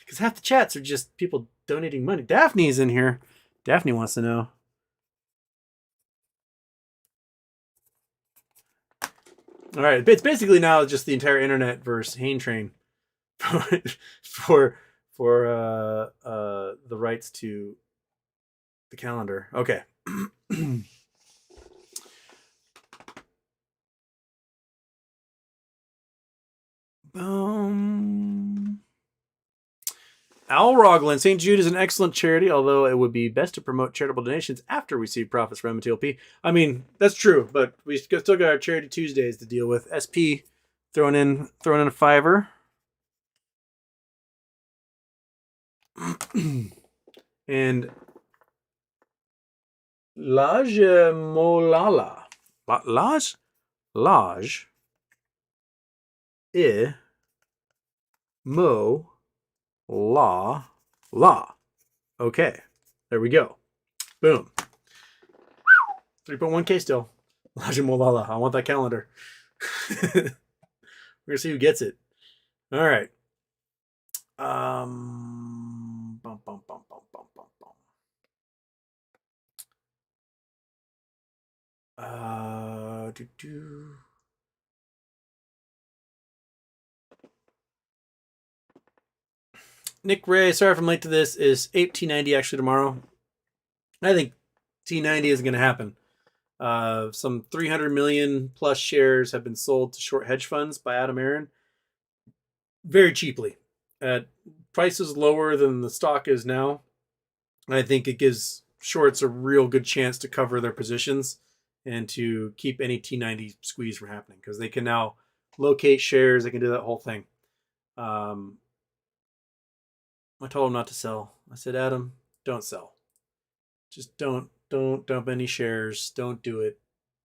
Because half the chats are just people donating money. Daphne's in here. Daphne wants to know. All right. It's basically now just the entire internet versus Hain Train for the rights to the calendar. Okay. Al Roglin, St. Jude is an excellent charity, although it would be best to promote charitable donations after we receive profits from MMTLP. I mean, that's true, but we still got our Charity Tuesdays to deal with. SP throwing in a $5. And Laj Molala. Laj Mo La. Okay. There we go. Boom. 3.1K still. Laj Molala. I want that calendar. We're going to see who gets it. All right. Do do. Nick Ray, sorry if I'm late to this. Is Ape T90 actually tomorrow? I think T90 is going to happen. Some 300 million plus shares have been sold to short hedge funds by Adam Aaron very cheaply at prices lower than the stock is now. I think it gives shorts a real good chance to cover their positions and to keep any T90 squeeze from happening because they can now locate shares. They can do that whole thing. I told him not to sell. I said, Adam, don't sell. Just don't dump any shares. Don't do it.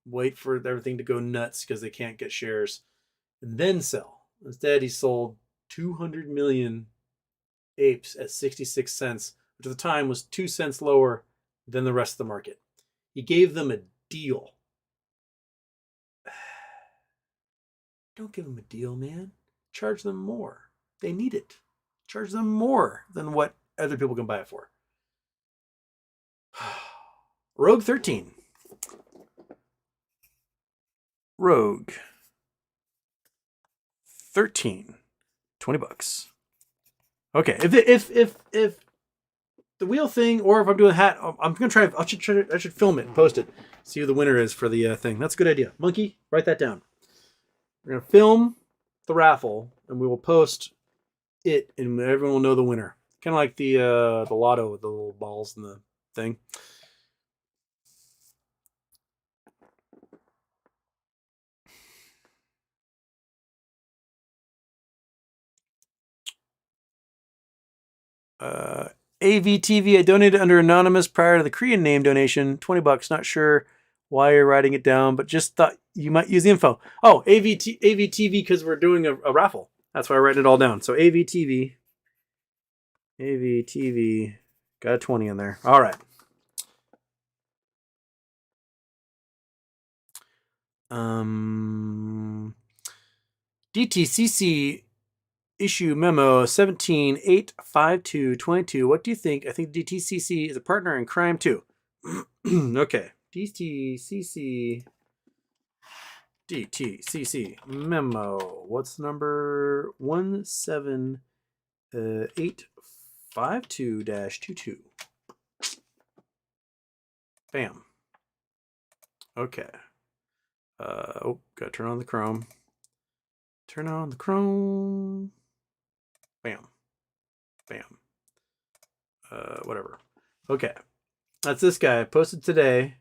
Wait for everything to go nuts because they can't get shares and then sell. Instead, he sold 200 million apes at 66 cents, which at the time was 2 cents lower than the rest of the market. He gave them a deal. Don't give them a deal, man. Charge them more. They need it. Charge them more than what other people can buy it for. Rogue 13. Rogue 13. 20 bucks. Okay, if the wheel thing, or if I'm doing a hat, I'm gonna try. I should film it and post it. See who the winner is for the thing. That's a good idea. Monkey, write that down. We're gonna film the raffle, and we will post it, and everyone will know the winner. Kind of like the lotto with the little balls and the thing. AVTV, I donated under anonymous prior to the Korean name donation. 20 bucks. Not sure why you're writing it down, but just thought you might use the info. Oh, AVTV because we're doing a raffle. That's why I write it all down. So AVTV, got a 20 in there. All right. DTCC issue memo 17-85222. What do you think? I think DTCC is a partner in crime too. Okay. DTCC memo. What's the number? 17852-22. Bam. Okay. Gotta turn on the Chrome. Turn on the Chrome. Bam. Bam. Whatever. Okay. That's this guy. Posted today.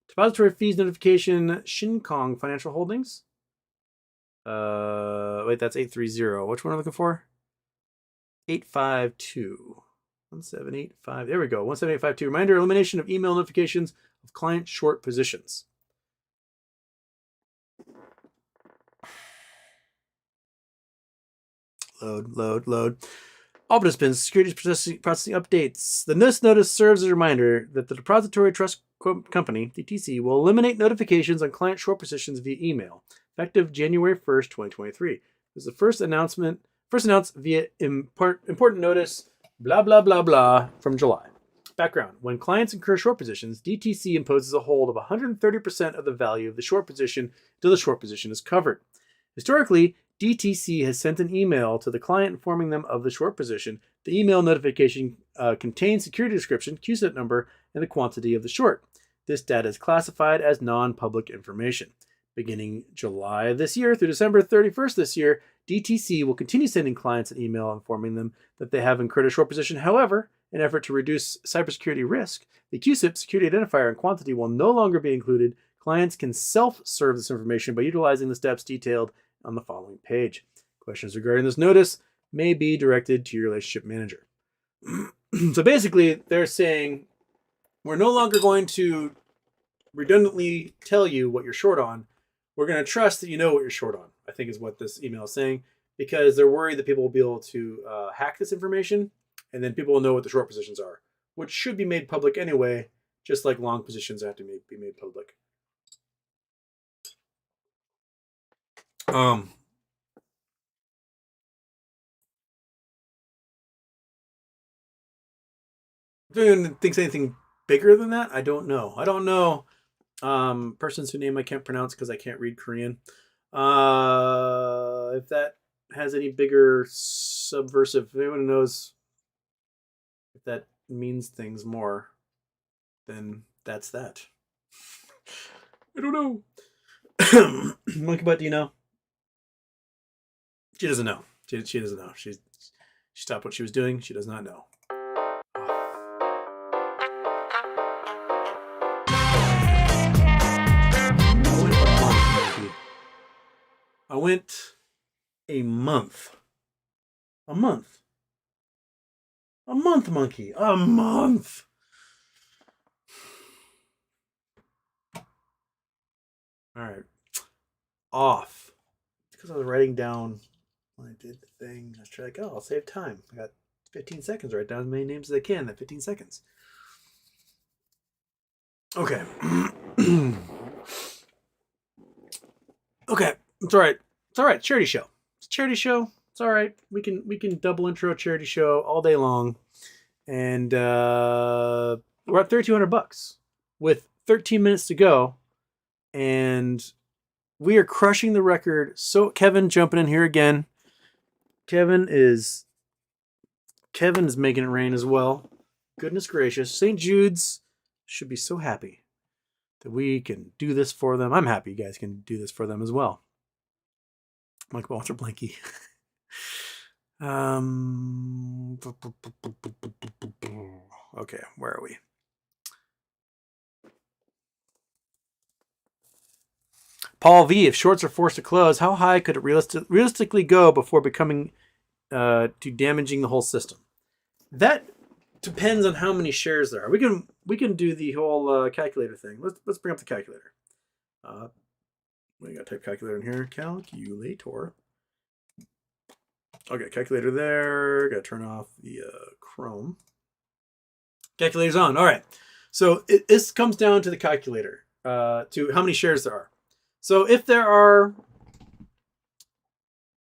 Depository fees notification, Shinkong Financial Holdings. Wait, that's 830. Which one are we looking for? 852. 1785. There we go. 17852. Reminder, elimination of email notifications of client short positions. Load. All participants, securities processing updates. This notice serves as a reminder that the Depository Trust Company, DTC, will eliminate notifications on client short positions via email, effective January 1st, 2023. This is the first announced via important notice, blah, blah, blah, blah, from July. Background. When clients incur short positions, DTC imposes a hold of 130% of the value of the short position until the short position is covered. Historically, DTC has sent an email to the client informing them of the short position. The email notification contains security description, QSIP number, and the quantity of the short. This data is classified as non-public information. Beginning July of this year through December 31st this year, DTC will continue sending clients an email informing them that they have incurred a short position. However, in an effort to reduce cybersecurity risk, the QSIP security identifier and quantity will no longer be included. Clients can self-serve this information by utilizing the steps detailed on the following page. Questions regarding this notice may be directed to your relationship manager. So basically, they're saying we're no longer going to redundantly tell you what you're short on. We're going to trust that you know what you're short on, I think is what this email is saying, because they're worried that people will be able to hack this information, and then people will know what the short positions are, which should be made public anyway, just like long positions have to be made public. If anyone thinks anything bigger than that, I don't know. I don't know. Person's whose name I can't pronounce because I can't read Korean. If that has any bigger subversive, if anyone knows if that means things more, then that's that. I don't know. Monkey Butt, do you know? She doesn't know. She doesn't know. She stopped what she was doing. She does not know. I went a month. A month. A month, monkey. A month. All right. Off. Because I was writing down when I did the thing. I was trying to, I'll save time. I got 15 seconds to write down as many names as I can in that 15 seconds. Okay. Okay. It's all right. It's all right. Charity show. It's a charity show. It's all right. We can double intro charity show all day long. And we're at $3,200 with 13 minutes to go. And we are crushing the record. So Kevin jumping in here again. Kevin is making it rain as well. Goodness gracious. St. Jude's should be so happy that we can do this for them. I'm happy you guys can do this for them as well. Mike Walter Blanky. Okay, where are we? Paul V, if shorts are forced to close, how high could it realistically go before becoming to damaging the whole system? That depends on how many shares there are. We can do the whole calculator thing. Let's bring up the calculator. We got to type calculator in here. Calculator. Okay, calculator there. Got to turn off the Chrome. Calculator's on. All right. So this comes down to the calculator, to how many shares there are. So if there are,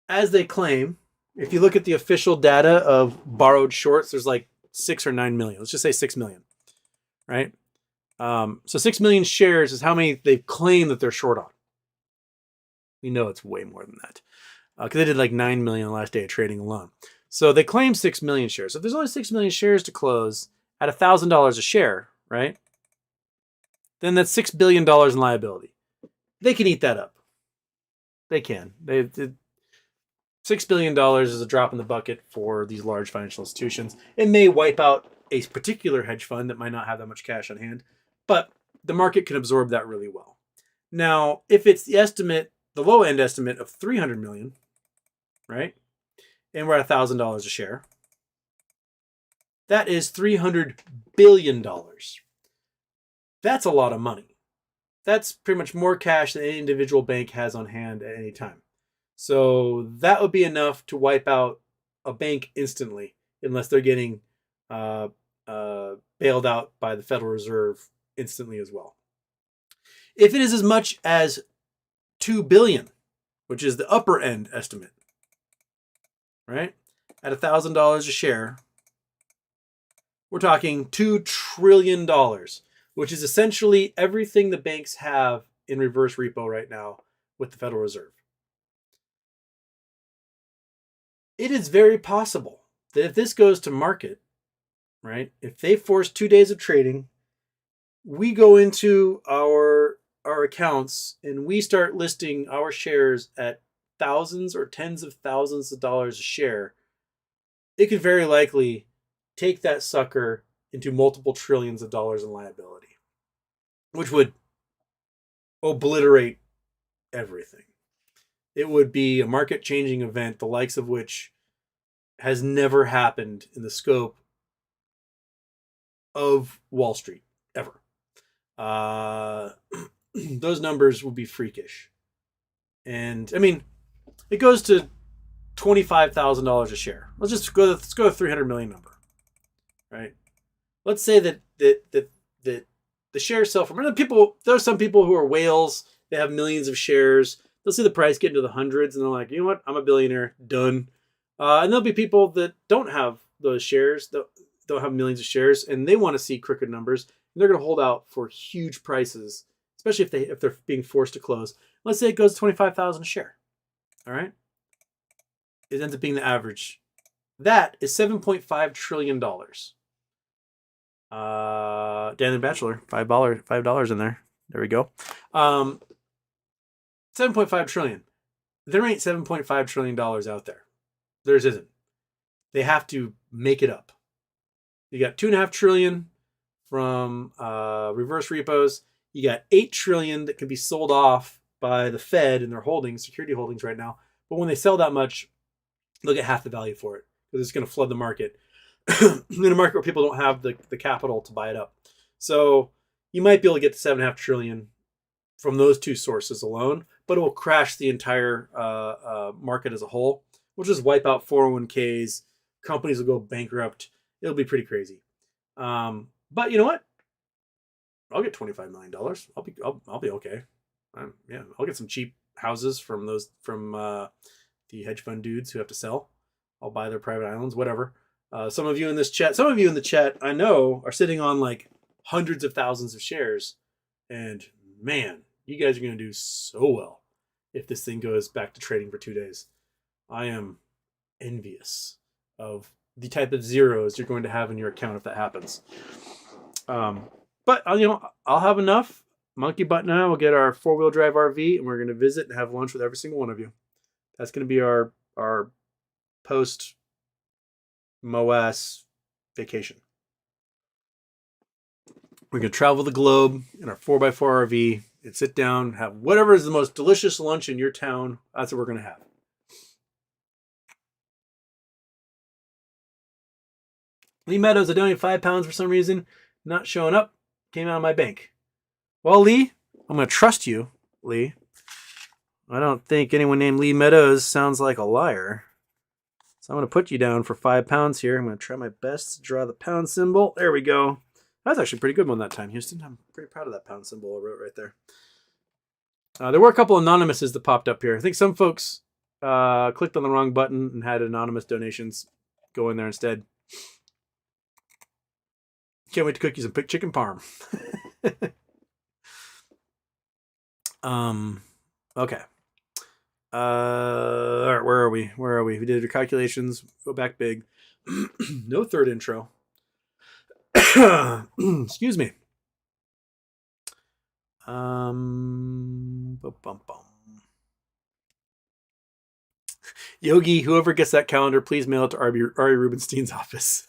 as they claim, if you look at the official data of borrowed shorts, there's like 6 or 9 million. Let's just say 6 million, right? So 6 million shares is how many they've claimed that they're short on. We know it's way more than that because they did like 9 million the last day of trading alone. So they claim 6 million shares. So if there's only 6 million shares to close at $1,000 a share, right? Then that's $6 billion in liability. They can eat that up. They can. $6 billion is a drop in the bucket for these large financial institutions. It may wipe out a particular hedge fund that might not have that much cash on hand, but the market can absorb that really well. Now, if it's the estimate, the low end estimate of 300 million, right? And we're at $1,000 a share. That is $300 billion. That's a lot of money. That's pretty much more cash than any individual bank has on hand at any time. So that would be enough to wipe out a bank instantly, unless they're getting bailed out by the Federal Reserve instantly as well. If it is as much as 2 billion, which is the upper end estimate, right? At $1,000 a share, we're talking $2 trillion, which is essentially everything the banks have in reverse repo right now with the Federal Reserve. It is very possible that if this goes to market, right, if they force 2 days of trading, we go into our accounts and we start listing our shares at thousands or tens of thousands of dollars a share, it could very likely take that sucker into multiple trillions of dollars in liability, which would obliterate everything. It would be a market-changing event, the likes of which has never happened in the scope of Wall Street, ever. Those numbers would be freakish. And, I mean, it goes to $25,000 a share. Let's go to 300 million number, right? Let's say that the shares sell for people. There are some people who are whales. They have millions of shares. They'll see the price get into the hundreds, and they're like, you know what? I'm a billionaire. Done. And there'll be people that don't have those shares. don't have millions of shares, and they want to see crooked numbers. And they're going to hold out for huge prices, especially if they're being forced to close. Let's say it goes 25,000 a share. All right, it ends up being the average. That is $7.5 trillion. Dan the Bachelor, $5 in there. There we go. 7.5 trillion. There ain't $7.5 trillion out there. There isn't. They have to make it up. You got 2.5 trillion from reverse repos. You got 8 trillion that can be sold off by the Fed and their holdings, security holdings right now. But when they sell that much, they'll get half the value for it because it's going to flood the market in a market where people don't have the capital to buy it up. So you might be able to get to 7.5 trillion from those two sources alone, but it will crash the entire market as a whole. We'll just wipe out 401ks. Companies will go bankrupt. It'll be pretty crazy. But you know what? I'll get $25 million. I'll be okay. Yeah, I'll get some cheap houses from the hedge fund dudes who have to sell. I'll buy their private islands, whatever. Some of you in the chat, I know, are sitting on like hundreds of thousands of shares, and man, you guys are going to do so well if this thing goes back to trading for 2 days. I am envious of the type of zeros you're going to have in your account if that happens. But I'll have enough. Monkey Butt and I will get our 4-wheel drive RV, and we're going to visit and have lunch with every single one of you. That's going to be our post MOAS vacation. We're going to travel the globe in our 4x4 RV and sit down, have whatever is the most delicious lunch in your town. That's what we're going to have. Lee Meadows, I donated £5 for some reason. Not showing up. Came out of my bank. Well, Lee, I'm going to trust you, Lee. I don't think anyone named Lee Meadows sounds like a liar. So I'm going to put you down for £5 here. I'm going to try my best to draw the pound symbol. There we go. That's actually a pretty good one that time, Houston. I'm pretty proud of that pound symbol I wrote right there. There were a couple anonymouses that popped up here. I think some folks clicked on the wrong button and had anonymous donations go in there instead. Can't wait to cook you some chicken parm. Okay. All right, where are we? We did your calculations. Go back big. No third intro. Excuse me. Yogi, whoever gets that calendar, please mail it to Ari Rubenstein's office.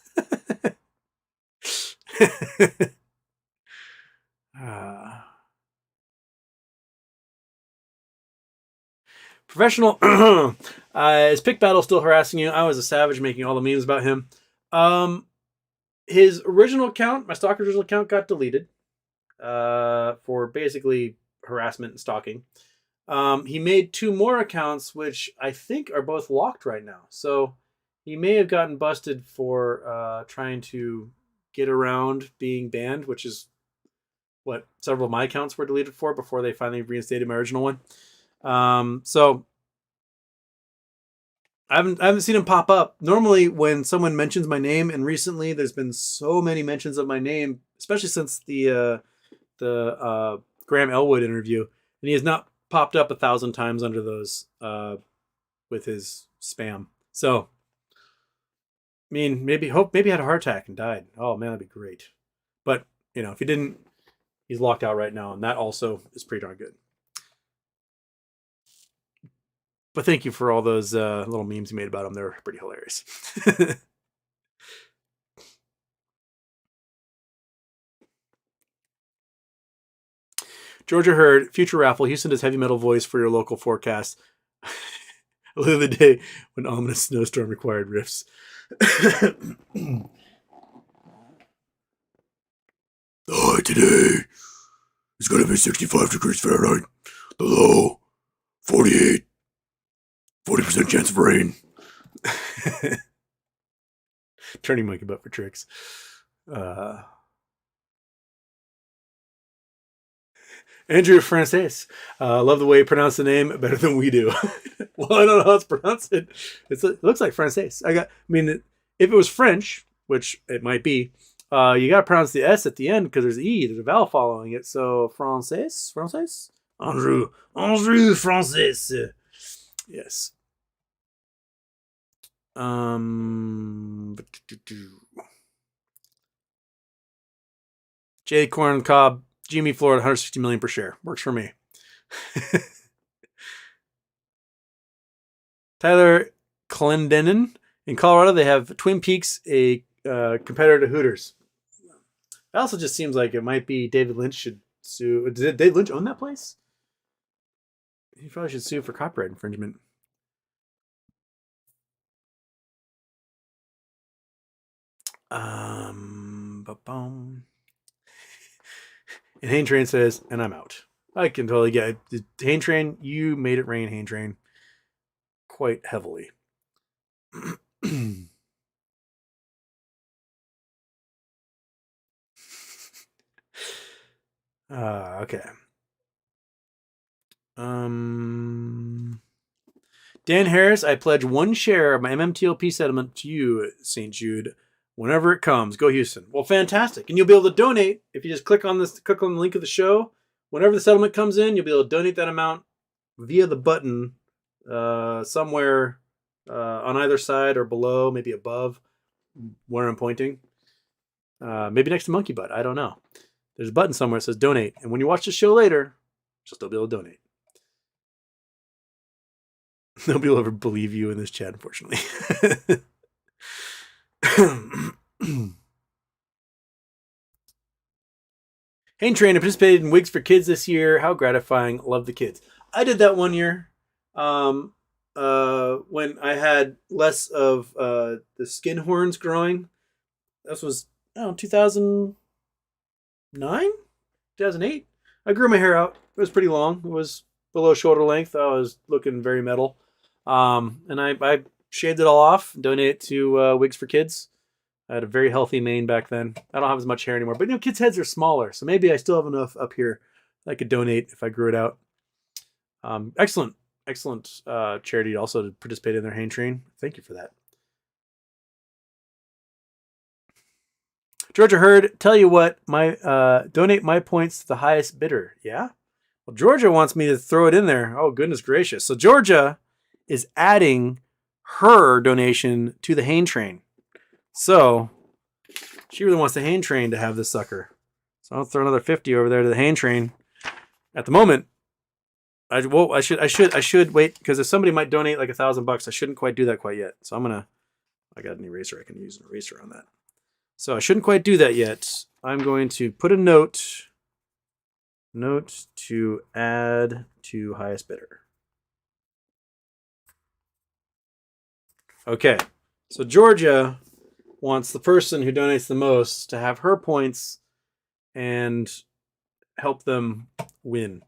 Professional. Is Pick Battle still harassing you? I was a savage making all the memes about him. His original account, my stalker's original account, got deleted for basically harassment and stalking. He made 2 more accounts, which I think are both locked right now. So he may have gotten busted for trying to get around being banned, which is what several of my accounts were deleted for before they finally reinstated my original one. So I haven't seen him pop up. Normally when someone mentions my name, and recently there's been so many mentions of my name, especially since the Graham Elwood interview, and he has not popped up 1,000 times under those with his spam. So I mean, maybe he had a heart attack and died. Oh man, that'd be great. But if he didn't, he's locked out right now, and that also is pretty darn good. But thank you for all those little memes you made about him. They're pretty hilarious. Georgia Hurd, future Raffle, Houston does heavy metal voice for your local forecast. I live the day when ominous snowstorm required riffs. The high today is going to be 65 degrees Fahrenheit. The low, 48. 40% chance of rain. Turning monkey butt for tricks. Andrew Francis. Love the way you pronounce the name better than we do. Well, I don't know how it's pronounced. It looks like Francis. If it was French, which it might be, you got to pronounce the S at the end because there's E. There's a vowel following it. So Français? Andrew Français. Yes. J. Corn Cobb, GME Florida, 160 million per share. Works for me. Tyler Clendenin. In Colorado, they have Twin Peaks, a competitor to Hooters. It also just seems like it might be David Lynch should sue. Did David Lynch own that place? He probably should sue for copyright infringement. And Hain Train says, and I'm out. I can totally get it. Hain Train, you made it rain, Hain Train. Quite heavily. Okay. Dan Harris, I pledge 1 share of my MMTLP settlement to you, St. Jude, whenever it comes. Go Houston. Well, fantastic. And you'll be able to donate if you just click on the link of the show. Whenever the settlement comes in, you'll be able to donate that amount via the button somewhere on either side or below, maybe above where I'm pointing. Maybe next to Monkey Butt. I don't know. There's a button somewhere that says donate. And when you watch the show later, you'll still be able to donate. Nobody will ever believe you in this chat, unfortunately. Hain Train participated in Wigs for Kids this year. How gratifying. Love the kids. I did that one year when I had less of the skin horns growing. This was, 2009? 2008? I grew my hair out. It was pretty long. It was below shoulder length. I was looking very metal. And I shaved it all off, donated it to Wigs for Kids. I had a very healthy mane back then. I don't have as much hair anymore. But, kids' heads are smaller. So maybe I still have enough up here that I could donate if I grew it out. Excellent charity also to participate in their Hain Train. Thank you for that. Georgia Hurd, tell you what, donate my points to the highest bidder. Yeah? Well, Georgia wants me to throw it in there. Oh, goodness gracious. So Georgia is adding her donation to the Hain Train. So she really wants the Hain Train to have this sucker. So I'll throw another 50 over there to the Hain Train. At the moment, I should wait, because if somebody might donate like $1,000, I shouldn't quite do that quite yet. So I got an eraser. I can use an eraser on that. So I shouldn't quite do that yet. I'm going to put a note to add to highest bidder. Okay. So Georgia wants the person who donates the most to have her points and help them win.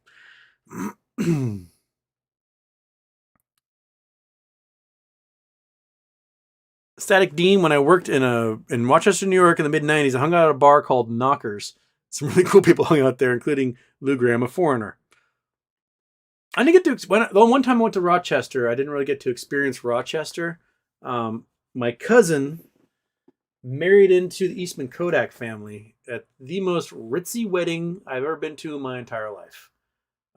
Static Dean, when I worked in Rochester, New York in the mid-90s, I hung out at a bar called Knockers. Some really cool people hung out there, including Lou Graham, a foreigner. I didn't get to, the one time I went to Rochester, I didn't really get to experience Rochester. My cousin married into the Eastman Kodak family at the most ritzy wedding I've ever been to in my entire life.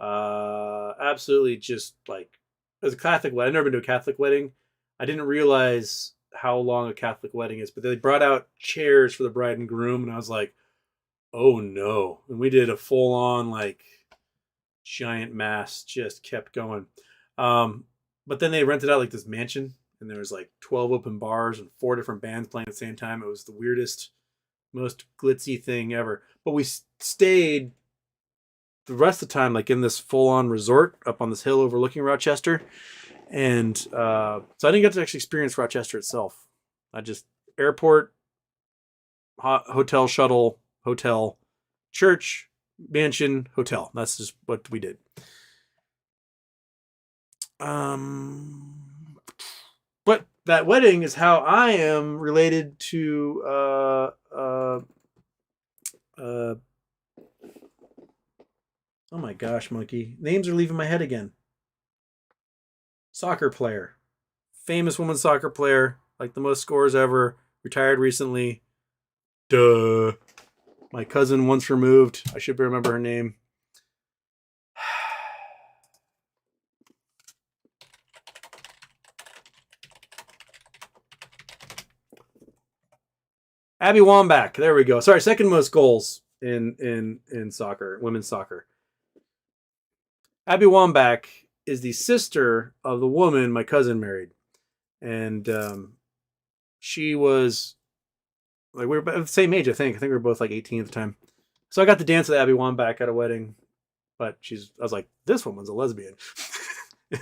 Absolutely just like, it was a Catholic wedding. I've never been to a Catholic wedding. I didn't realize how long a Catholic wedding is, but they brought out chairs for the bride and groom, and I was like, oh no. And we did a full-on like giant mass, just kept going. But then they rented out like this mansion, and there was like 12 open bars and 4 different bands playing at the same time. It was the weirdest, most glitzy thing ever. But we stayed the rest of the time like in this full-on resort up on this hill overlooking Rochester. And so I didn't get to actually experience Rochester itself. I just airport, hotel, shuttle, hotel, church, mansion, hotel. That's just what we did. But that wedding is how I am related to oh my gosh, monkey. Names are leaving my head again. Soccer player. Famous woman soccer player, like the most scores ever, retired recently. Duh. My cousin once removed. I should remember her name. Abby Wambach. There we go. Sorry, second most goals in soccer, women's soccer. Abby Wambach is the sister of the woman my cousin married. And she was like, we were about the same age, I think. I think we were both like 18 at the time. So I got to dance with Abby Wambach at a wedding. But I was like, this woman's a lesbian. And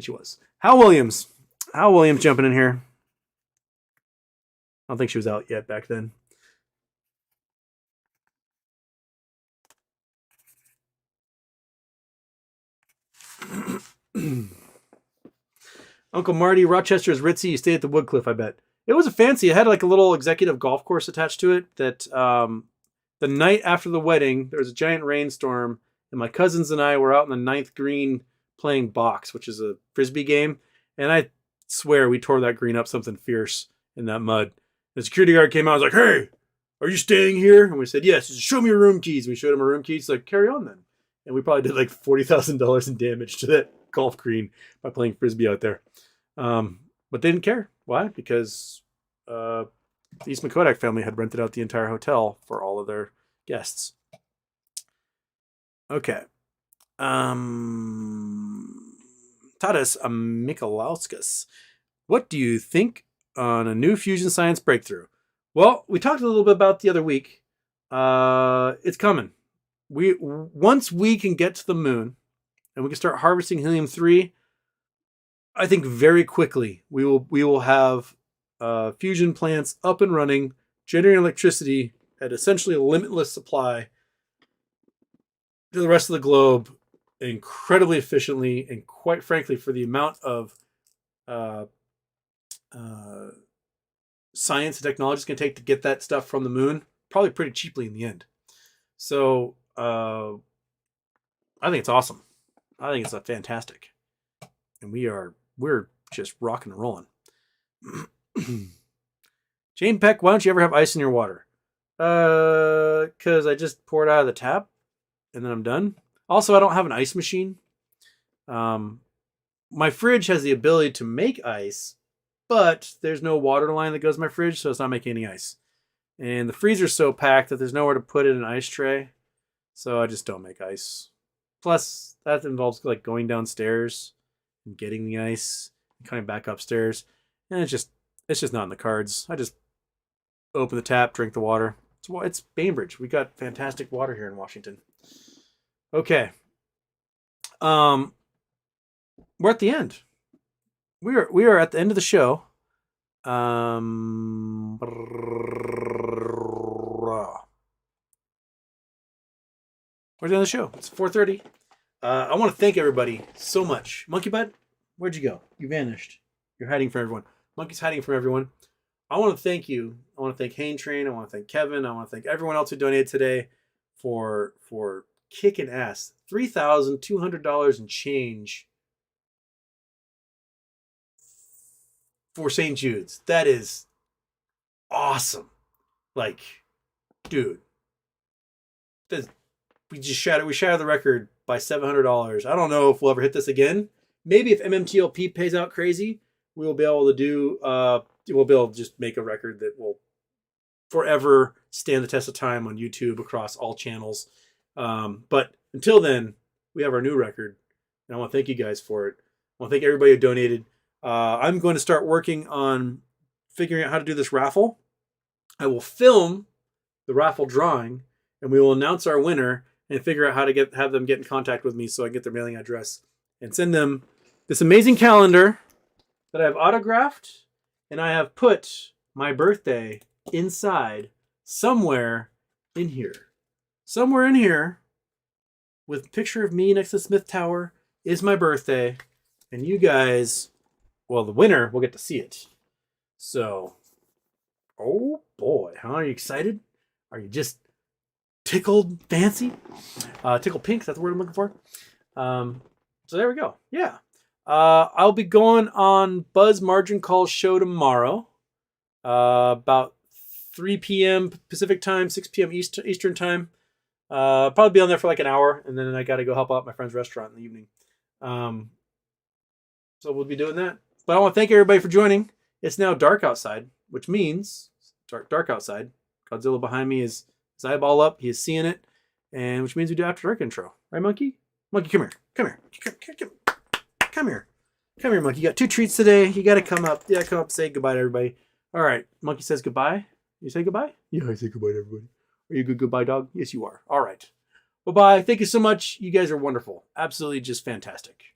she was. Hal Williams jumping in here. I don't think she was out yet back then. Uncle Marty, Rochester is ritzy. You stayed at the Woodcliff, I bet. It was a fancy. It had like a little executive golf course attached to it. That the night after the wedding, there was a giant rainstorm, and my cousins and I were out in the 9th green playing box, which is a frisbee game. And I swear we tore that green up something fierce in that mud. The security guard came out and was like, "Hey, are you staying here?" And we said, "Yes." He said, "Show me your room keys." And we showed him our room keys. He's like, "Carry on then." And we probably did like $40,000 in damage to that golf green by playing frisbee out there. But they didn't care. Why? Because the Eastman Kodak family had rented out the entire hotel for all of their guests. Okay. Tadas Mikalauskas. What do you think on a new fusion science breakthrough? Well, we talked a little bit about the other week. It's coming. Once we can get to the moon and we can start harvesting helium-3, I think very quickly we will have fusion plants up and running, generating electricity at essentially a limitless supply to the rest of the globe incredibly efficiently, and quite frankly, for the amount of science and technology it's going to take to get that stuff from the moon, probably pretty cheaply in the end. So I think it's awesome. I think it's fantastic, and we're just rocking and rolling. Jane Peck, why don't you ever have ice in your water? Because I just pour it out of the tap and then I'm done. Also, I don't have an ice machine. My fridge has the ability to make ice, but there's no water line that goes in my fridge, so it's not making any ice. And the freezer's so packed that there's nowhere to put it in an ice tray, so I just don't make ice. Plus, that involves like going downstairs and getting the ice and coming back upstairs, and it's just not in the cards. I just open the tap, drink the water. It's Bainbridge. We got fantastic water here in Washington. Okay. We're at the end. We are at the end of the show. We're at the end of the show. It's 4:30. I want to thank everybody so much. Monkey Butt, where'd you go? You vanished. You're hiding from everyone. Monkey's hiding from everyone. I want to thank you. I want to thank Hayne Train. I want to thank Kevin. I want to thank everyone else who donated today for kicking ass. $3,200 and change for St. Jude's. That is awesome. Like, dude, we shattered the record by $700. I don't know if we'll ever hit this again. Maybe if MMTLP pays out crazy, we'll be able to do. We'll be able to just make a record that will forever stand the test of time on YouTube across all channels. But until then, we have our new record, and I want to thank you guys for it. I want to thank everybody who donated. I'm going to start working on figuring out how to do this raffle. I will film the raffle drawing, and we will announce our winner and figure out how to have them get in contact with me so I can get their mailing address and send them this amazing calendar that I have autographed, and I have put my birthday inside somewhere in here. Somewhere in here, with a picture of me next to Smith Tower, is my birthday, and you guys, well, the winner will get to see it. So, oh boy, huh? Are you excited? Are you just tickled fancy? Tickled pink, that's the word I'm looking for. So there we go. Yeah. I'll be going on Buzz Margin Call's show tomorrow. about 3 p.m. Pacific time, 6 p.m. Eastern time. Probably be on there for like an hour, and then I got to go help out my friend's restaurant in the evening. So we'll be doing that. But I want to thank everybody for joining. It's now dark outside, which means dark outside. Godzilla behind me is his eyeball up. He is seeing it, and which means we do after dark intro, right, Monkey? Monkey, come here, come here, come here, come here, Monkey. You got 2 treats today. You got to come up. Yeah, come up. Say goodbye to everybody. All right, Monkey says goodbye. You say goodbye? Yeah, I say goodbye to everybody. Are you a good goodbye dog? Yes, you are. All right. Bye-bye. Thank you so much. You guys are wonderful. Absolutely just fantastic.